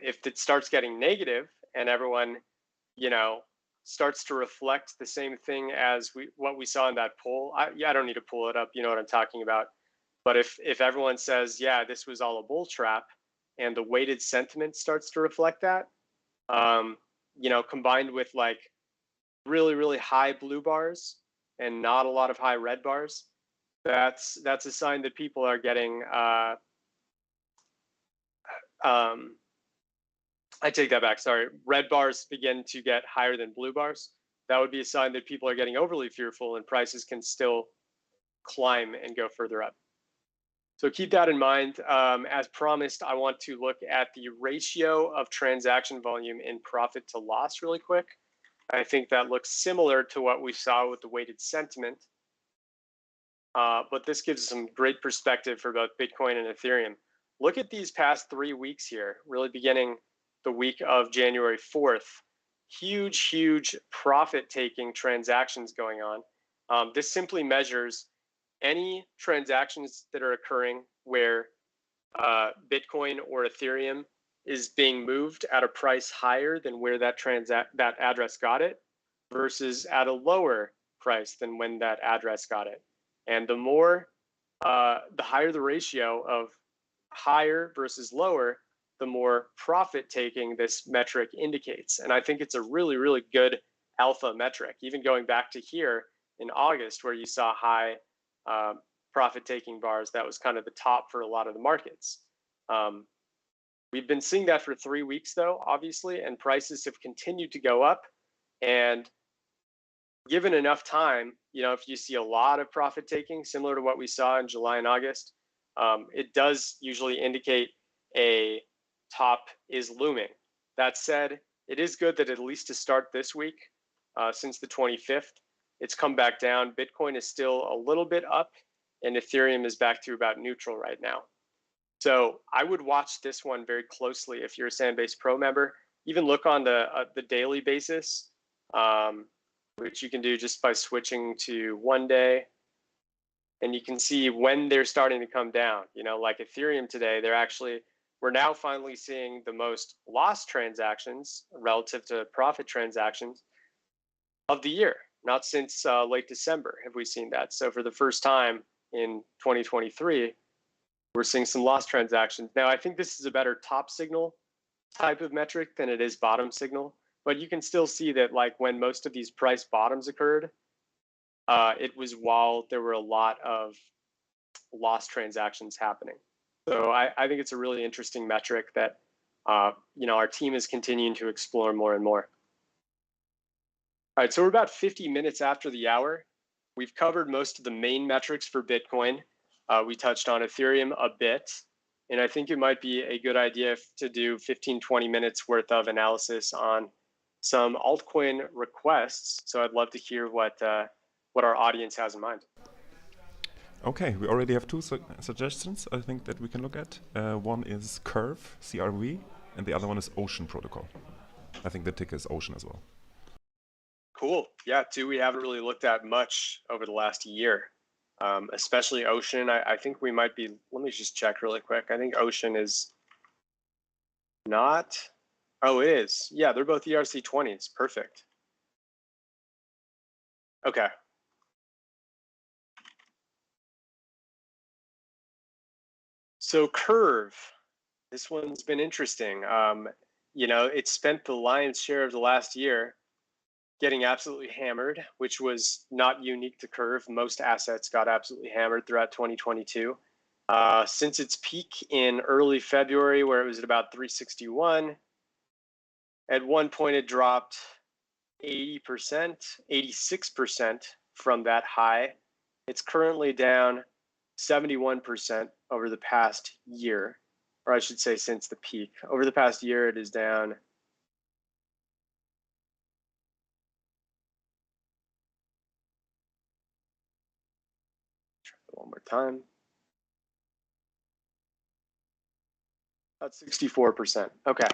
If it starts getting negative and everyone, starts to reflect the same thing as what we saw in that poll, I don't need to pull it up. You know what I'm talking about. But if everyone says, yeah, this was all a bull trap, and the weighted sentiment starts to reflect that, combined with like really, really high blue bars and not a lot of high red bars, that's a sign that people are getting, I take that back, sorry. Red bars begin to get higher than blue bars. That would be a sign that people are getting overly fearful and prices can still climb and go further up. So keep that in mind. As promised, I want to look at the ratio of transaction volume in profit to loss really quick. I think that looks similar to what we saw with the weighted sentiment. But this gives some great perspective for both Bitcoin and Ethereum. Look at these past 3 weeks here, really beginning the week of January 4th. Huge profit-taking transactions going on. This simply measures any transactions that are occurring where Bitcoin or Ethereum is being moved at a price higher than where that address got it versus at a lower price than when that address got it. And the higher the ratio of higher versus lower, the more profit taking this metric indicates. And I think it's a really, really good alpha metric, even going back to here in August, where you saw high profit taking bars. That was kind of the top for a lot of the markets. We've been seeing that for 3 weeks though, obviously, and prices have continued to go up. And given enough time, if you see a lot of profit taking, similar to what we saw in July and August, it does usually indicate a top is looming. That said, it is good that at least to start this week, since the 25th, it's come back down. Bitcoin is still a little bit up, and Ethereum is back to about neutral right now. So I would watch this one very closely if you're a Sandbase Pro member. Even look on the daily basis, which you can do just by switching to 1 day. And you can see when they're starting to come down. Like Ethereum today, we're now finally seeing the most lost transactions relative to profit transactions of the year. Not since late December have we seen that. So for the first time in 2023, we're seeing some lost transactions. Now, I think this is a better top signal type of metric than it is bottom signal, but you can still see that like when most of these price bottoms occurred, it was while there were a lot of lost transactions happening. So I think it's a really interesting metric that our team is continuing to explore more and more. All right, so we're about 50 minutes after the hour. We've covered most of the main metrics for Bitcoin. We touched on Ethereum a bit, and I think it might be a good idea to do 15, 20 minutes worth of analysis on some altcoin requests. So I'd love to hear what our audience has in mind. Okay, we already have two suggestions I think that we can look at. One is Curve, CRV, and the other one is Ocean Protocol. I think the ticker is Ocean as well. Cool. Yeah, two we haven't really looked at much over the last year, especially Ocean. I think we might be, let me just check really quick. I think Ocean is not, oh, it is. Yeah, they're both ERC20s. Perfect. Okay. So Curve, this one's been interesting. It spent the lion's share of the last year getting absolutely hammered, which was not unique to Curve. Most assets got absolutely hammered throughout 2022. Since its peak in early February, where it was at about 361, At one point, it dropped 80%, 86% from that high. It's currently down 71% over the past year, or I should say since the peak. Over the past year, it is down one more time. About 64%. Okay.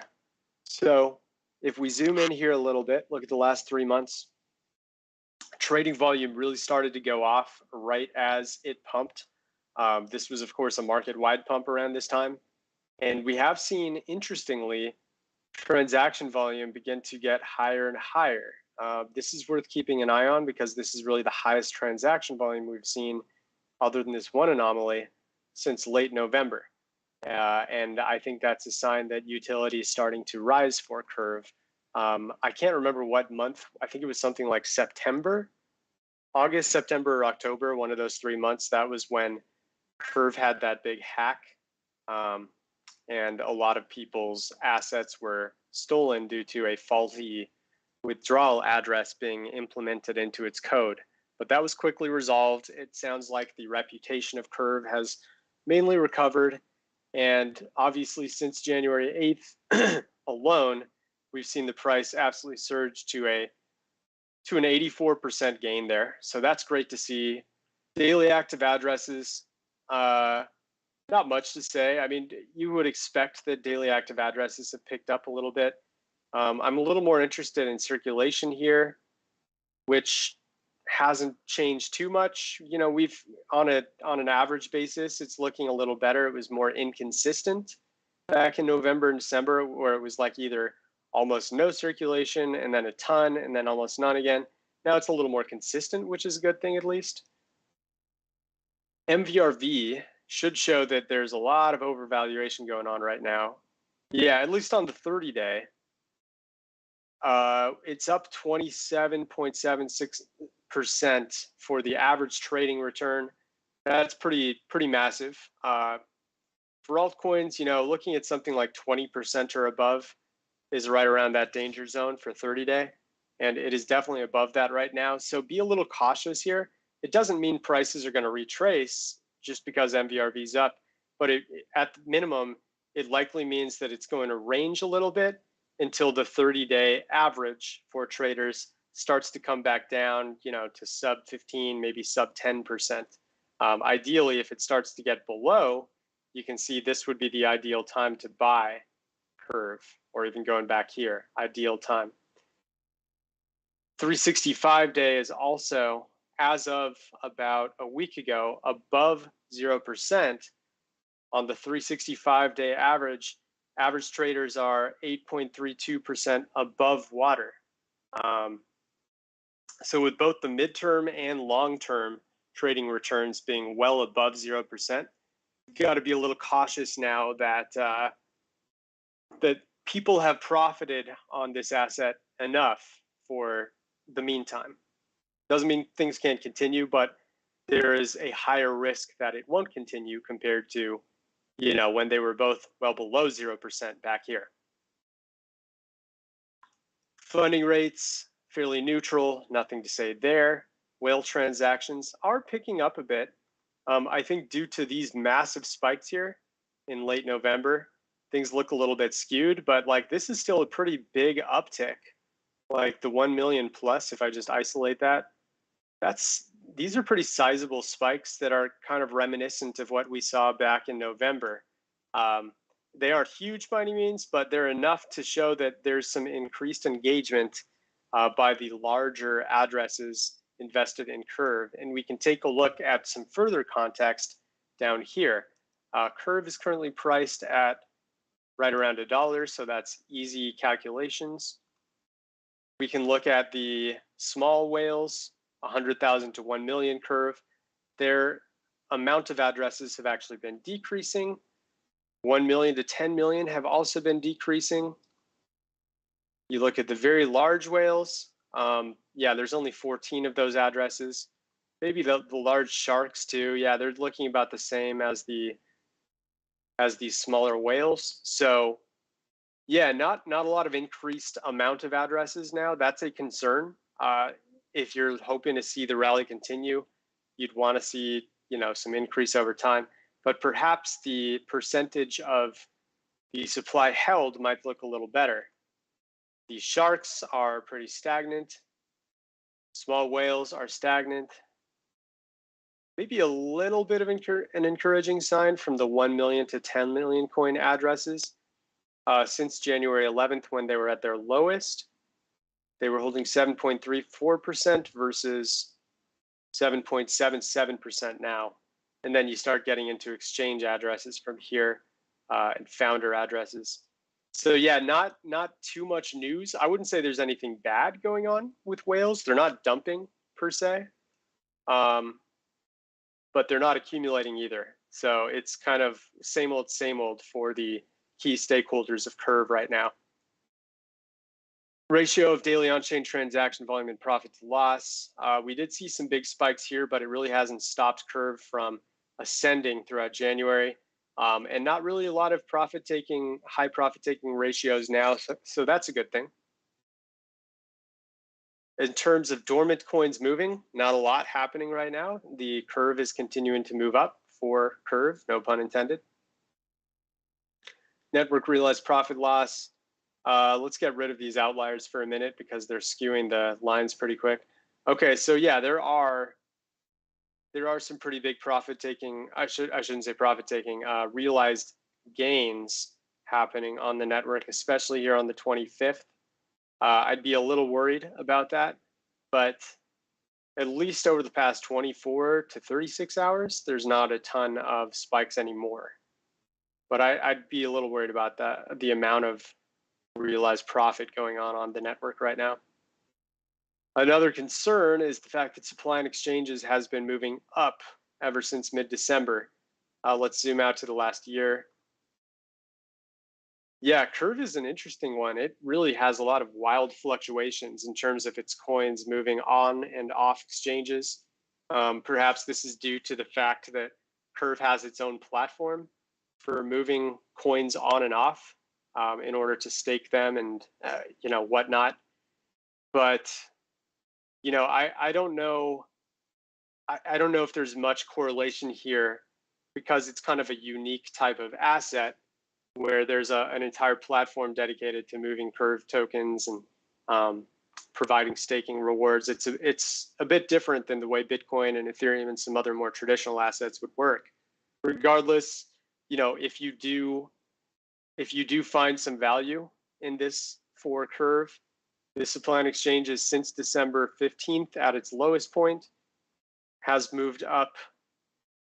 So if we zoom in here a little bit, look at the last 3 months, trading volume really started to go off right as it pumped. This was, of course, a market-wide pump around this time. And we have seen, interestingly, transaction volume begin to get higher and higher. This is worth keeping an eye on because this is really the highest transaction volume we've seen, other than this one anomaly, since late November. And I think that's a sign that utility is starting to rise for Curve. I can't remember what month. I think it was something like September, August, September, or October, one of those 3 months. That was when Curve had that big hack. And a lot of people's assets were stolen due to a faulty withdrawal address being implemented into its code. But that was quickly resolved. It sounds like the reputation of Curve has mainly recovered. And obviously, since January 8th alone, we've seen the price absolutely surge to an 84% gain there. So that's great to see. Daily active addresses, not much to say. I mean, you would expect that daily active addresses have picked up a little bit. I'm a little more interested in circulation here, which hasn't changed too much. You know, we've on an average basis, it's looking a little better. It was more inconsistent back in November and December, where it was like either almost no circulation and then a ton and then almost none again. Now it's a little more consistent, which is a good thing at least. MVRV should show that there's a lot of overvaluation going on right now. Yeah, at least on the 30-day. It's up 27.76% for the average trading return. That's pretty massive. For altcoins, you know, looking at something like 20% or above is right around that danger zone for 30-day. And it is definitely above that right now. So be a little cautious here. It doesn't mean prices are going to retrace just because MVRV is up, but at the minimum, it likely means that it's going to range a little bit until the 30-day average for traders starts to come back down, you know, to sub 15, maybe sub 10%. Ideally, if it starts to get below, you can see this would be the ideal time to buy Curve, or even going back here, ideal time. 365-day is also, as of about a week ago, above 0%. On the 365-day average, average traders are 8.32% above water. So with both the midterm and long-term trading returns being well above 0%, you've got to be a little cautious now that that people have profited on this asset enough for the meantime. Doesn't mean things can't continue, but there is a higher risk that it won't continue compared to, you know, when they were both well below 0% back here. Funding rates, fairly neutral, nothing to say there. Whale transactions are picking up a bit. I think due to these massive spikes here in late November, things look a little bit skewed, but like this is still a pretty big uptick. Like the 1 million plus, if I just isolate that, these are pretty sizable spikes that are kind of reminiscent of what we saw back in November. They aren't huge by any means, but they're enough to show that there's some increased engagement by the larger addresses invested in Curve. And we can take a look at some further context down here. Curve is currently priced at right around $1, so that's easy calculations. We can look at the small whales, 100,000 to 1 million Curve. Their amount of addresses have actually been decreasing. 1 million to 10 million have also been decreasing. You look at the very large whales, yeah, there's only 14 of those addresses. Maybe the large sharks too. Yeah, they're looking about the same as the smaller whales. So Yeah, not a lot of increased amount of addresses now. That's a concern. If you're hoping to see the rally continue, you'd want to see, you know, some increase over time. But perhaps the percentage of the supply held might look a little better. The sharks are pretty stagnant. Small whales are stagnant. Maybe a little bit of an encouraging sign from the 1 million to 10 million coin addresses. Since January 11th, when they were at their lowest, they were holding 7.34% versus 7.77% now. And then you start getting into exchange addresses from here and founder addresses. So yeah, not too much news. I wouldn't say there's anything bad going on with whales. They're not dumping per se, but they're not accumulating either. So it's kind of same old for the key stakeholders of Curve right now. Ratio of daily on-chain transaction volume and profit to loss. We did see some big spikes here, but it really hasn't stopped Curve from ascending throughout January. And not really a lot of high profit-taking ratios now, so that's a good thing. In terms of dormant coins moving, not a lot happening right now. The curve is continuing to move up for Curve, no pun intended. Network realized profit loss. Let's get rid of these outliers for a minute because they're skewing the lines pretty quick. Okay, so yeah, there are some pretty big profit-taking, I shouldn't say profit-taking, realized gains happening on the network, especially here on the 25th. I'd be a little worried about that, but at least over the past 24 to 36 hours, there's not a ton of spikes anymore. But I'd be a little worried about that, the amount of realized profit going on the network right now. Another concern is the fact that supply and exchanges has been moving up ever since mid-December. Let's zoom out to the last year. Yeah, Curve is an interesting one. It really has a lot of wild fluctuations in terms of its coins moving on and off exchanges. Perhaps this is due to the fact that Curve has its own platform for moving coins on and off in order to stake them and whatnot. But I don't know. I don't know if there's much correlation here because it's kind of a unique type of asset where there's an entire platform dedicated to moving Curve tokens and providing staking rewards. It's a bit different than the way Bitcoin and Ethereum and some other more traditional assets would work. Regardless, if you do find some value in this for Curve, the supply and exchanges since December 15th at its lowest point has moved up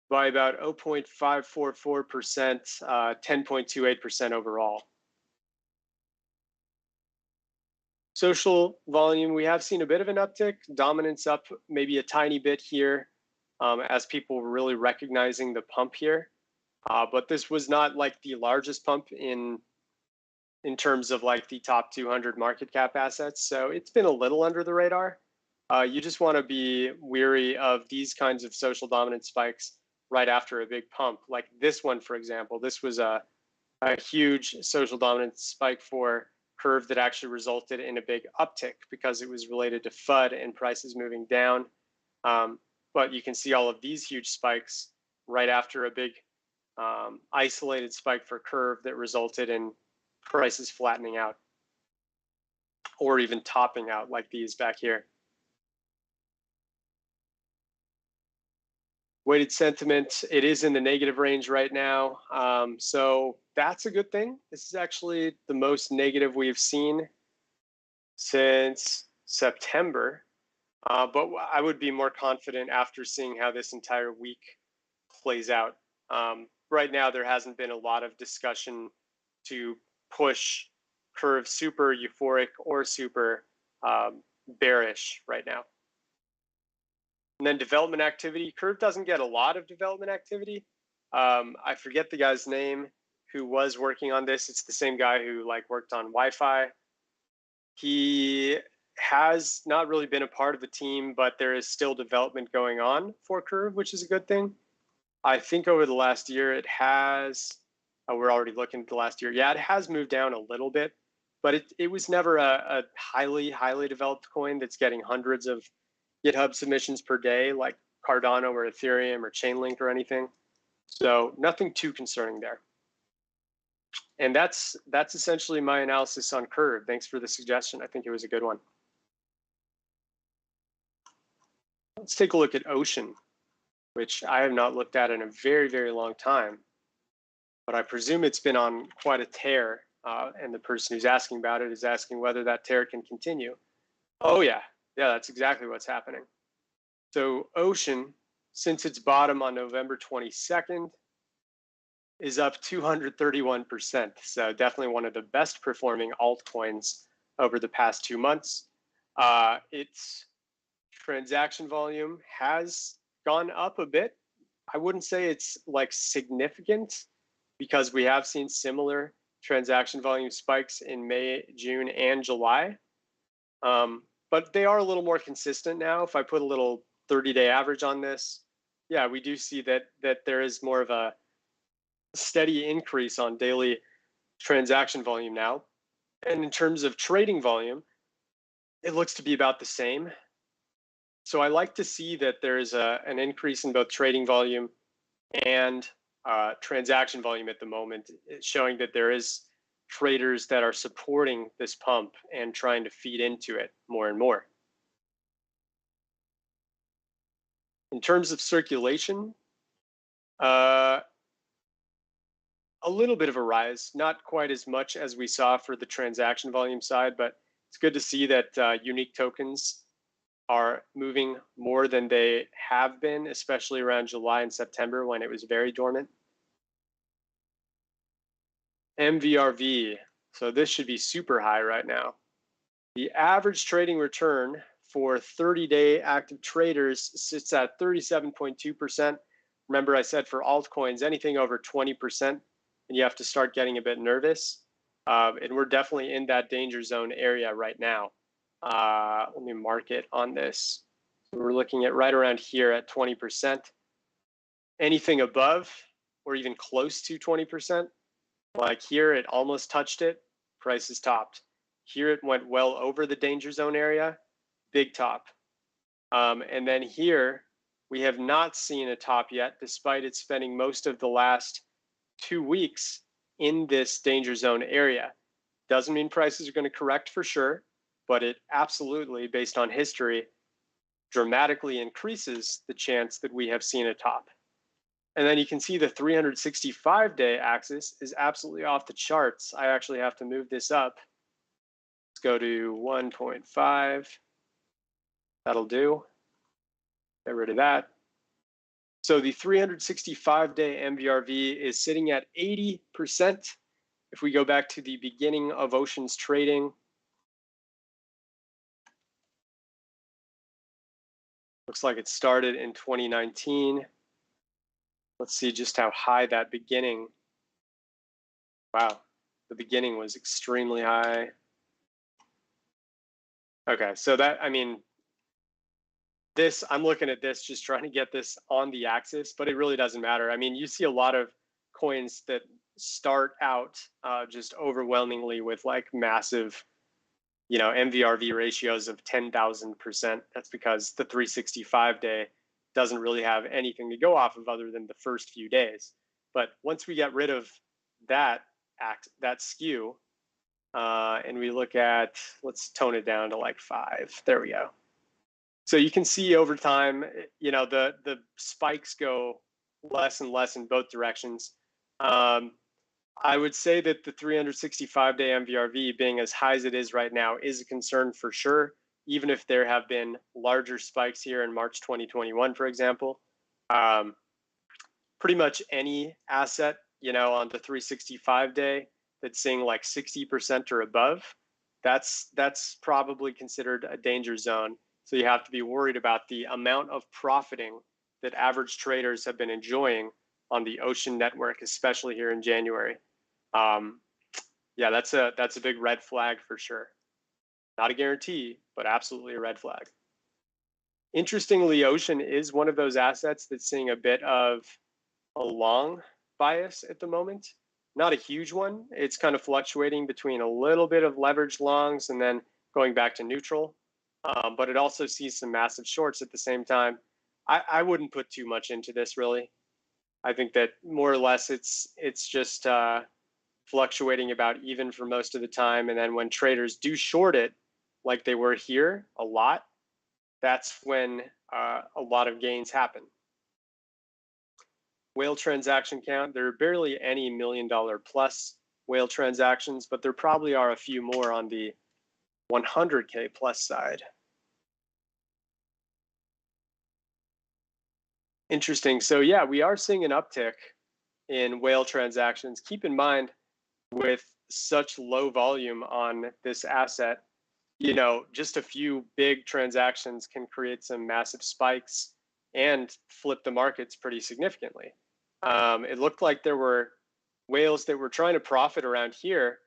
by about 0.544%, 10.28% overall. Social volume, we have seen a bit of an uptick, dominance up maybe a tiny bit here as people were really recognizing the pump here. But this was not like the largest pump in terms of like the top 200 market cap assets. So it's been a little under the radar. You just want to be weary of these kinds of social dominance spikes right after a big pump. Like this one, for example, this was a huge social dominance spike for Curve that actually resulted in a big uptick because it was related to FUD and prices moving down. But you can see all of these huge spikes right after a big isolated spike for Curve that resulted in prices flattening out or even topping out like these back here. Weighted sentiment, it is in the negative range right now. So that's a good thing. This is actually the most negative we've seen since September. But I would be more confident after seeing how this entire week plays out. Right now, there hasn't been a lot of discussion to push Curve super euphoric or super bearish right now. And then development activity. Curve doesn't get a lot of development activity. I forget the guy's name who was working on this. It's the same guy who worked on Wi-Fi. He has not really been a part of the team, but there is still development going on for Curve, which is a good thing. I think over the last year, it has We're already looking at the last year. Yeah, it has moved down a little bit, but it was never a highly developed coin that's getting hundreds of GitHub submissions per day like Cardano or Ethereum or Chainlink or anything. So nothing too concerning there. And that's essentially my analysis on Curve. Thanks for the suggestion. I think it was a good one. Let's take a look at Ocean, which I have not looked at in a very long time, but I presume it's been on quite a tear. And the person who's asking about it is asking whether that tear can continue. Oh yeah, that's exactly what's happening. So Ocean, since its bottom on November 22nd, is up 231%. So definitely one of the best performing altcoins over the past 2 months. Its transaction volume has gone up a bit. I wouldn't say it's like significant because we have seen similar transaction volume spikes in May, June, and July. But they are a little more consistent now. If I put a little 30-day average on this, yeah, we do see that there is more of a steady increase on daily transaction volume now. And in terms of trading volume, it looks to be about the same. So I like to see that there's an increase in both trading volume and transaction volume at the moment, showing that there is traders that are supporting this pump and trying to feed into it more and more. In terms of circulation, a little bit of a rise, not quite as much as we saw for the transaction volume side, but it's good to see that unique tokens are moving more than they have been, especially around July and September when it was very dormant. MVRV, so this should be super high right now. The average trading return for 30-day active traders sits at 37.2%. Remember I said for altcoins, anything over 20%, and you have to start getting a bit nervous. And we're definitely in that danger zone area right now. Let me mark it on this. So we're looking at right around here at 20%. Anything above or even close to 20%, like here it almost touched it, price is topped. Here it went well over the danger zone area, big top. And then here we have not seen a top yet, despite it spending most of the last 2 weeks in this danger zone area. Doesn't mean prices are going to correct for sure, but it absolutely, based on history, dramatically increases the chance that we have seen a top. And then you can see the 365-day axis is absolutely off the charts. I actually have to move this up. Let's go to 1.5. That'll do. Get rid of that. So the 365-day MVRV is sitting at 80%. If we go back to the beginning of Ocean's trading, looks like it started in 2019. Let's see just how high that beginning. Wow, the beginning was extremely high. Okay, so that, I mean, this, I'm looking at this, just trying to get this on the axis, but it really doesn't matter. I mean, you see a lot of coins that start out just overwhelmingly with like massive, you know, MVRV ratios of 10,000%. That's because the 365-day doesn't really have anything to go off of other than the first few days. But once we get rid of that skew, and we look at, let's tone it down to like 5. There we go. So you can see over time, you know, the spikes go less and less in both directions. I would say that the 365-day MVRV being as high as it is right now is a concern for sure, even if there have been larger spikes here in March 2021, for example. Pretty much any asset, you know, on the 365-day that's seeing like 60% or above, that's probably considered a danger zone. So you have to be worried about the amount of profiting that average traders have been enjoying on the Ocean network, especially here in January. Yeah, that's a big red flag for sure. Not a guarantee, but absolutely a red flag. Interestingly, Ocean is one of those assets that's seeing a bit of a long bias at the moment. not a huge one. It's kind of fluctuating between a little bit of leveraged longs and then going back to neutral. But it also sees some massive shorts at the same time. I wouldn't put too much into this really. I think that more or less it's just fluctuating about even for most of the time. And then when traders do short it, like they were here a lot, that's when a lot of gains happen. Whale transaction count, there are barely any $1 million plus whale transactions, but there probably are a few more on the 100K plus side. Interesting. So yeah, we are seeing an uptick in whale transactions. Keep in mind, with such low volume on this asset, you know, just a few big transactions can create some massive spikes and flip the markets pretty significantly. It looked like there were whales that were trying to profit around here,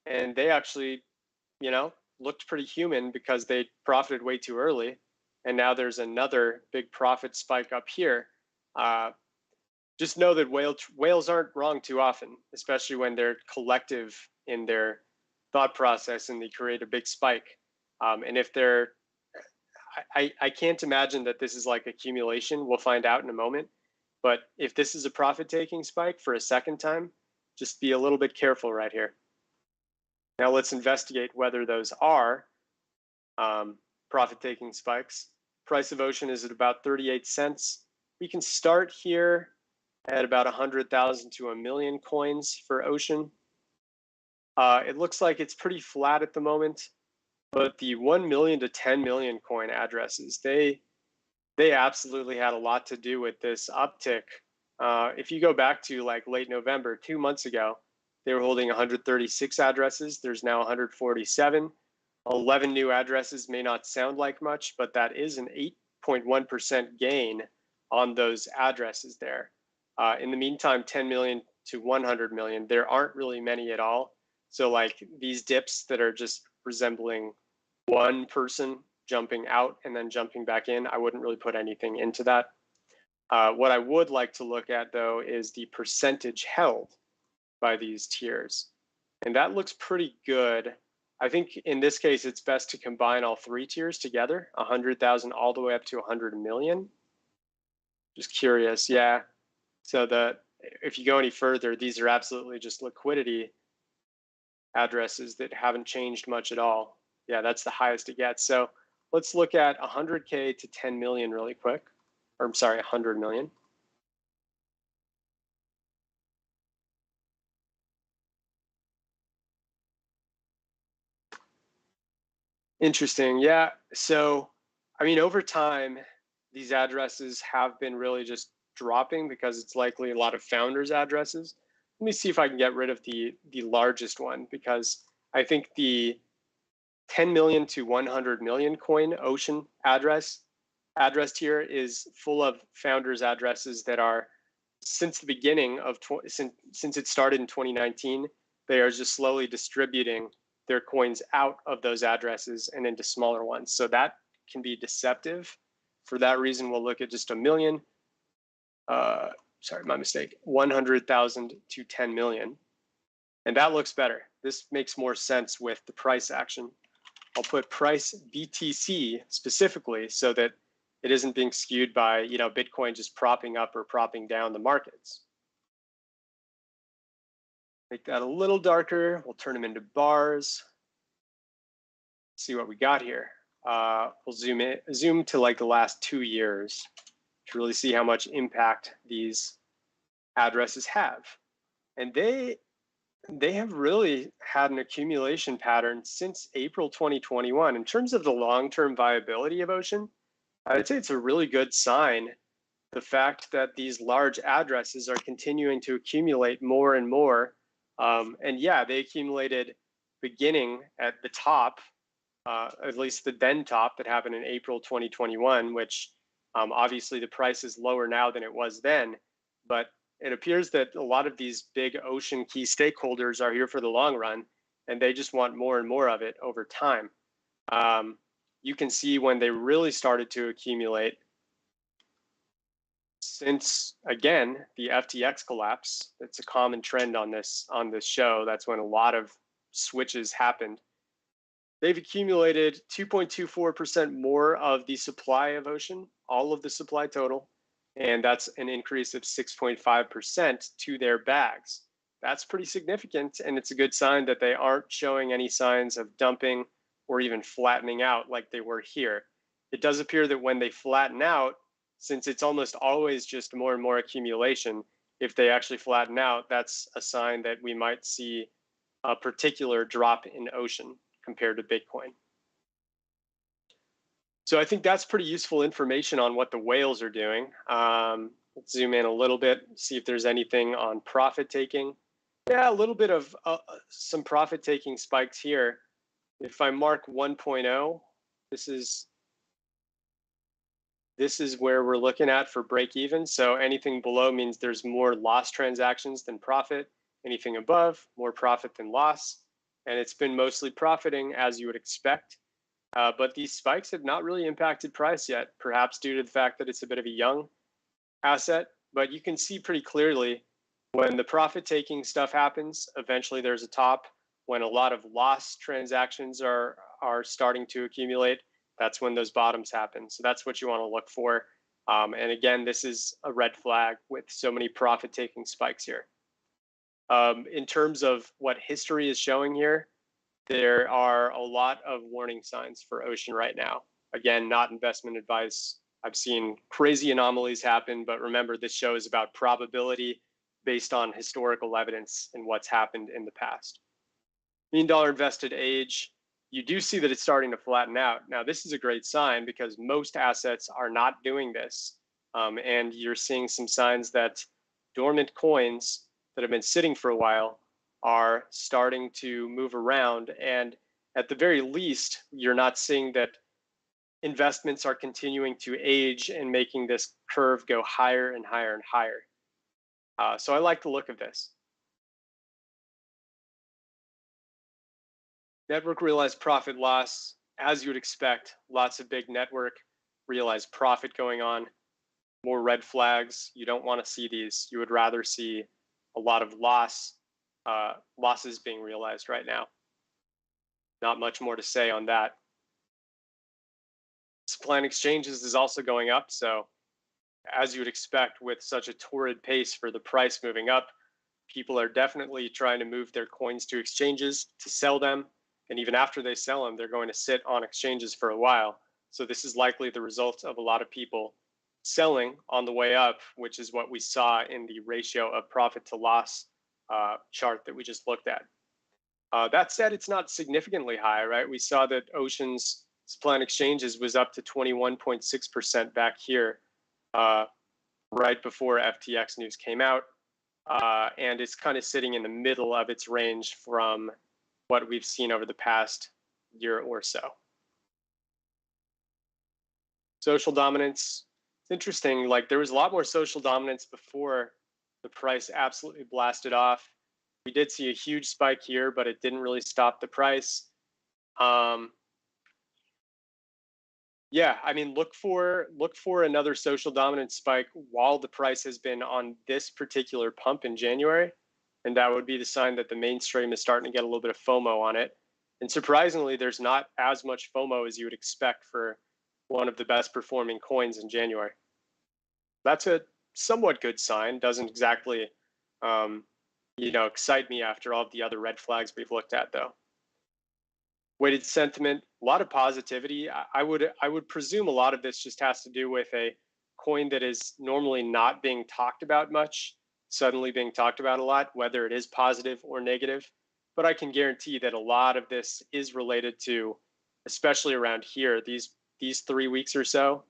and they actually, you know, looked pretty human because they profited way too early. And now there's another big profit spike up here. Just know that whales aren't wrong too often, especially when they're collective in their thought process and they create a big spike. And if they're, I can't imagine that this is like accumulation. We'll find out in a moment. But if this is a profit-taking spike for a second time, just be a little bit careful right here. Now let's investigate whether those are profit-taking spikes. Price of ocean is at about 38 cents. We can start here at about 100,000 to 1 million coins for ocean. It looks like it's pretty flat at the moment, but the 1 million to 10 million coin addresses, they absolutely had a lot to do with this uptick. If you go back to like late November, 2 months ago, they were holding 136 addresses. There's now 147. 11 new addresses may not sound like much, but that is an 8.1% gain on those addresses there. In the meantime, 10 million to 100 million, there aren't really many at all. So like these dips that are just resembling one person jumping out and then jumping back in, I wouldn't really put anything into that. What I would like to look at though is the percentage held by these tiers. And that looks pretty good. I think in this case, it's best to combine all three tiers together, 100,000 all the way up to 100 million. Just curious, yeah. So if you go any further, these are absolutely just liquidity addresses that haven't changed much at all. Yeah, that's the highest it gets. So let's look at 100K to 10 million really quick. Or I'm sorry, 100 million. Interesting. Yeah. So, I mean, over time, these addresses have been really just dropping because it's likely a lot of founders' addresses. Let me see if I can get rid of the largest one, because I think the 10 million to 100 million coin ocean address tier is full of founders' addresses that are, since the beginning of since it started in 2019, they are just slowly distributing their coins out of those addresses and into smaller ones. So that can be deceptive. For that reason, we'll look at just a million. Sorry, my mistake. 100,000 to 10 million. And that looks better. This makes more sense with the price action. I'll put price BTC specifically so that it isn't being skewed by, you know, Bitcoin just propping up or propping down the markets. Make that a little darker. We'll turn them into bars. See what we got here. We'll zoom to like the last 2 years to really see how much impact these addresses have. And they have really had an accumulation pattern since April 2021. In terms of the long-term viability of Ocean, I'd say it's a really good sign. The fact that these large addresses are continuing to accumulate more and more. And yeah, they accumulated beginning at the top, at least the then top that happened in April 2021, which obviously the price is lower now than it was then. But it appears that a lot of these big Ocean key stakeholders are here for the long run, and they just want more and more of it over time. You can see when they really started to accumulate, Since, again, the FTX collapse, it's a common trend on this show. That's when a lot of switches happened. They've accumulated 2.24% more of the supply of ocean, all of the supply total, and that's an increase of 6.5% to their bags. That's pretty significant, and it's a good sign that they aren't showing any signs of dumping or even flattening out like they were here. It does appear that when they flatten out, since it's almost always just more and more accumulation, if they actually flatten out, that's a sign that we might see a particular drop in ocean compared to Bitcoin. So I think that's pretty useful information on what the whales are doing. Let's zoom in a little bit, see if there's anything on profit taking. Yeah, a little bit of some profit taking spikes here. If I mark 1.0, this is where we're looking at for break even. So anything below means there's more loss transactions than profit. Anything above, more profit than loss. And it's been mostly profiting, as you would expect. But these spikes have not really impacted price yet, perhaps due to the fact that it's a bit of a young asset. But you can see pretty clearly when the profit taking stuff happens, eventually there's a top. When a lot of loss transactions are starting to accumulate, that's when those bottoms happen. So that's what you want to look for. And again, this is a red flag with so many profit taking spikes here. In terms of what history is showing here, there are a lot of warning signs for ocean right now. Again, not investment advice. I've seen crazy anomalies happen, but remember, this show is about probability based on historical evidence and what's happened in the past. Mean dollar invested age, you do see that it's starting to flatten out. Now, this is a great sign because most assets are not doing this. And you're seeing some signs that dormant coins that have been sitting for a while are starting to move around. And at the very least, you're not seeing that investments are continuing to age and making this curve go higher and higher and higher. So I like the look of this. Network realized profit loss, as you would expect, lots of big network realized profit going on, more red flags. You don't want to see these. You would rather see a lot of losses being realized right now. Not much more to say on that. Supply and exchanges is also going up. So as you would expect with such a torrid pace for the price moving up, people are definitely trying to move their coins to exchanges to sell them. And even after they sell them, they're going to sit on exchanges for a while. So this is likely the result of a lot of people selling on the way up, which is what we saw in the ratio of profit to loss chart that we just looked at. That said, it's not significantly high, right? We saw that Ocean's supply and exchanges was up to 21.6% back here right before FTX news came out. And it's kind of sitting in the middle of its range from what we've seen over the past year or so. Social dominance, it's interesting, like there was a lot more social dominance before the price absolutely blasted off. We did see a huge spike here, but it didn't really stop the price. Yeah, I mean, look for another social dominance spike while the price has been on this particular pump in January. And that would be the sign that the mainstream is starting to get a little bit of FOMO on it. And surprisingly, there's not as much FOMO as you would expect for one of the best performing coins in January. That's a somewhat good sign. Doesn't exactly, excite me after all of the other red flags we've looked at, though. Weighted sentiment, a lot of positivity. I would presume a lot of this just has to do with a coin that is normally not being talked about much, suddenly being talked about a lot, whether it is positive or negative. But I can guarantee that a lot of this is related to, especially around here, these 3 weeks or so,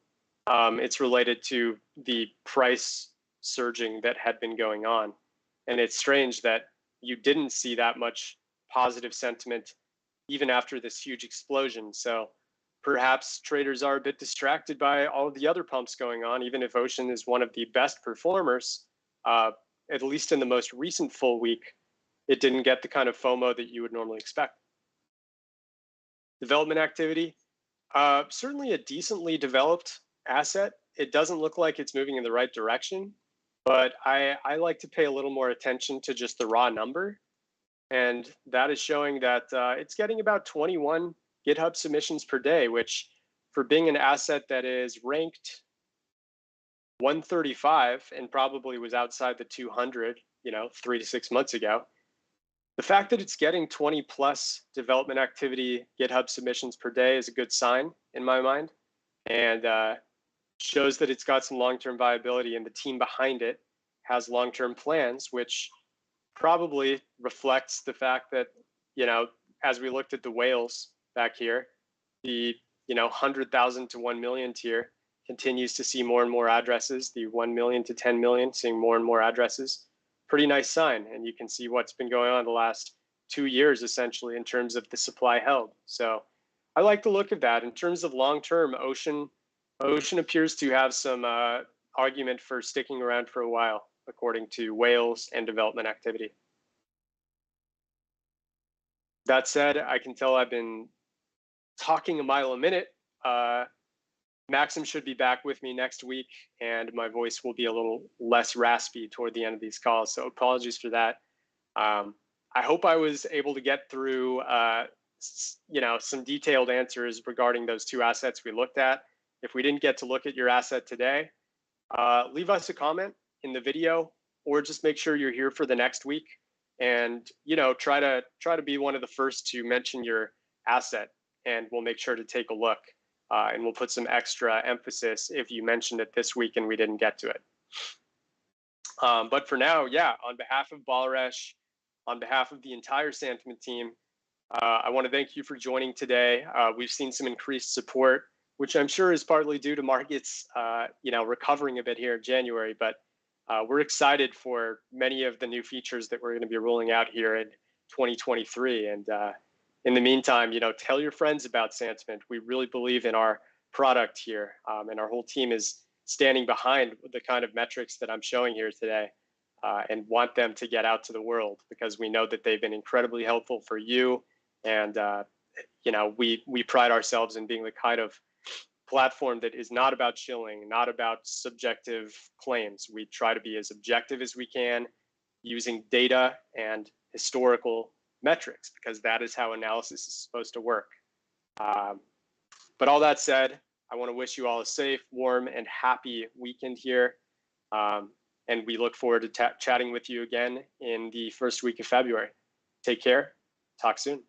it's related to the price surging that had been going on. And it's strange that you didn't see that much positive sentiment even after this huge explosion. So perhaps traders are a bit distracted by all of the other pumps going on, even if Ocean is one of the best performers. At least in the most recent full week, it didn't get the kind of FOMO that you would normally expect. Development activity, certainly a decently developed asset. it doesn't look like it's moving in the right direction, but I like to pay a little more attention to just the raw number. And that is showing that it's getting about 21 GitHub submissions per day, which for being an asset that is ranked 135 and probably was outside the 200, 3 to 6 months ago, the fact that it's getting 20 plus development activity GitHub submissions per day is a good sign in my mind, and shows that it's got some long-term viability, and the team behind it has long-term plans, which probably reflects the fact that, as we looked at the whales back here, the 100,000 to 1 million tier continues to see more and more addresses, the 1 million to 10 million seeing more and more addresses. Pretty nice sign. And you can see what's been going on the last 2 years, essentially, in terms of the supply held. So I like the look of that. In terms of long-term, Ocean appears to have some argument for sticking around for a while, according to whales and development activity. That said, I can tell I've been talking a mile a minute. Maxim should be back with me next week, and my voice will be a little less raspy toward the end of these calls, so apologies for that. I hope I was able to get through some detailed answers regarding those two assets we looked at. If we didn't get to look at your asset today, leave us a comment in the video, or just make sure you're here for the next week, and try to be one of the first to mention your asset, and we'll make sure to take a look, and we'll put some extra emphasis if you mentioned it this week and we didn't get to it. But for now, yeah, on behalf of Balaresh, on behalf of the entire Santiment team, I want to thank you for joining today. We've seen some increased support, which I'm sure is partly due to markets, recovering a bit here in January. But we're excited for many of the new features that we're going to be rolling out here in 2023. And in the meantime, tell your friends about Santiment. We really believe in our product here, and our whole team is standing behind the kind of metrics that I'm showing here today, and want them to get out to the world, because we know that they've been incredibly helpful for you. And we pride ourselves in being the kind of platform that is not about shilling, not about subjective claims. We try to be as objective as we can, using data and historical metrics, because that is how analysis is supposed to work. But all that said, I want to wish you all a safe, warm, and happy weekend here. And we look forward to chatting with you again in the first week of February. Take care. Talk soon.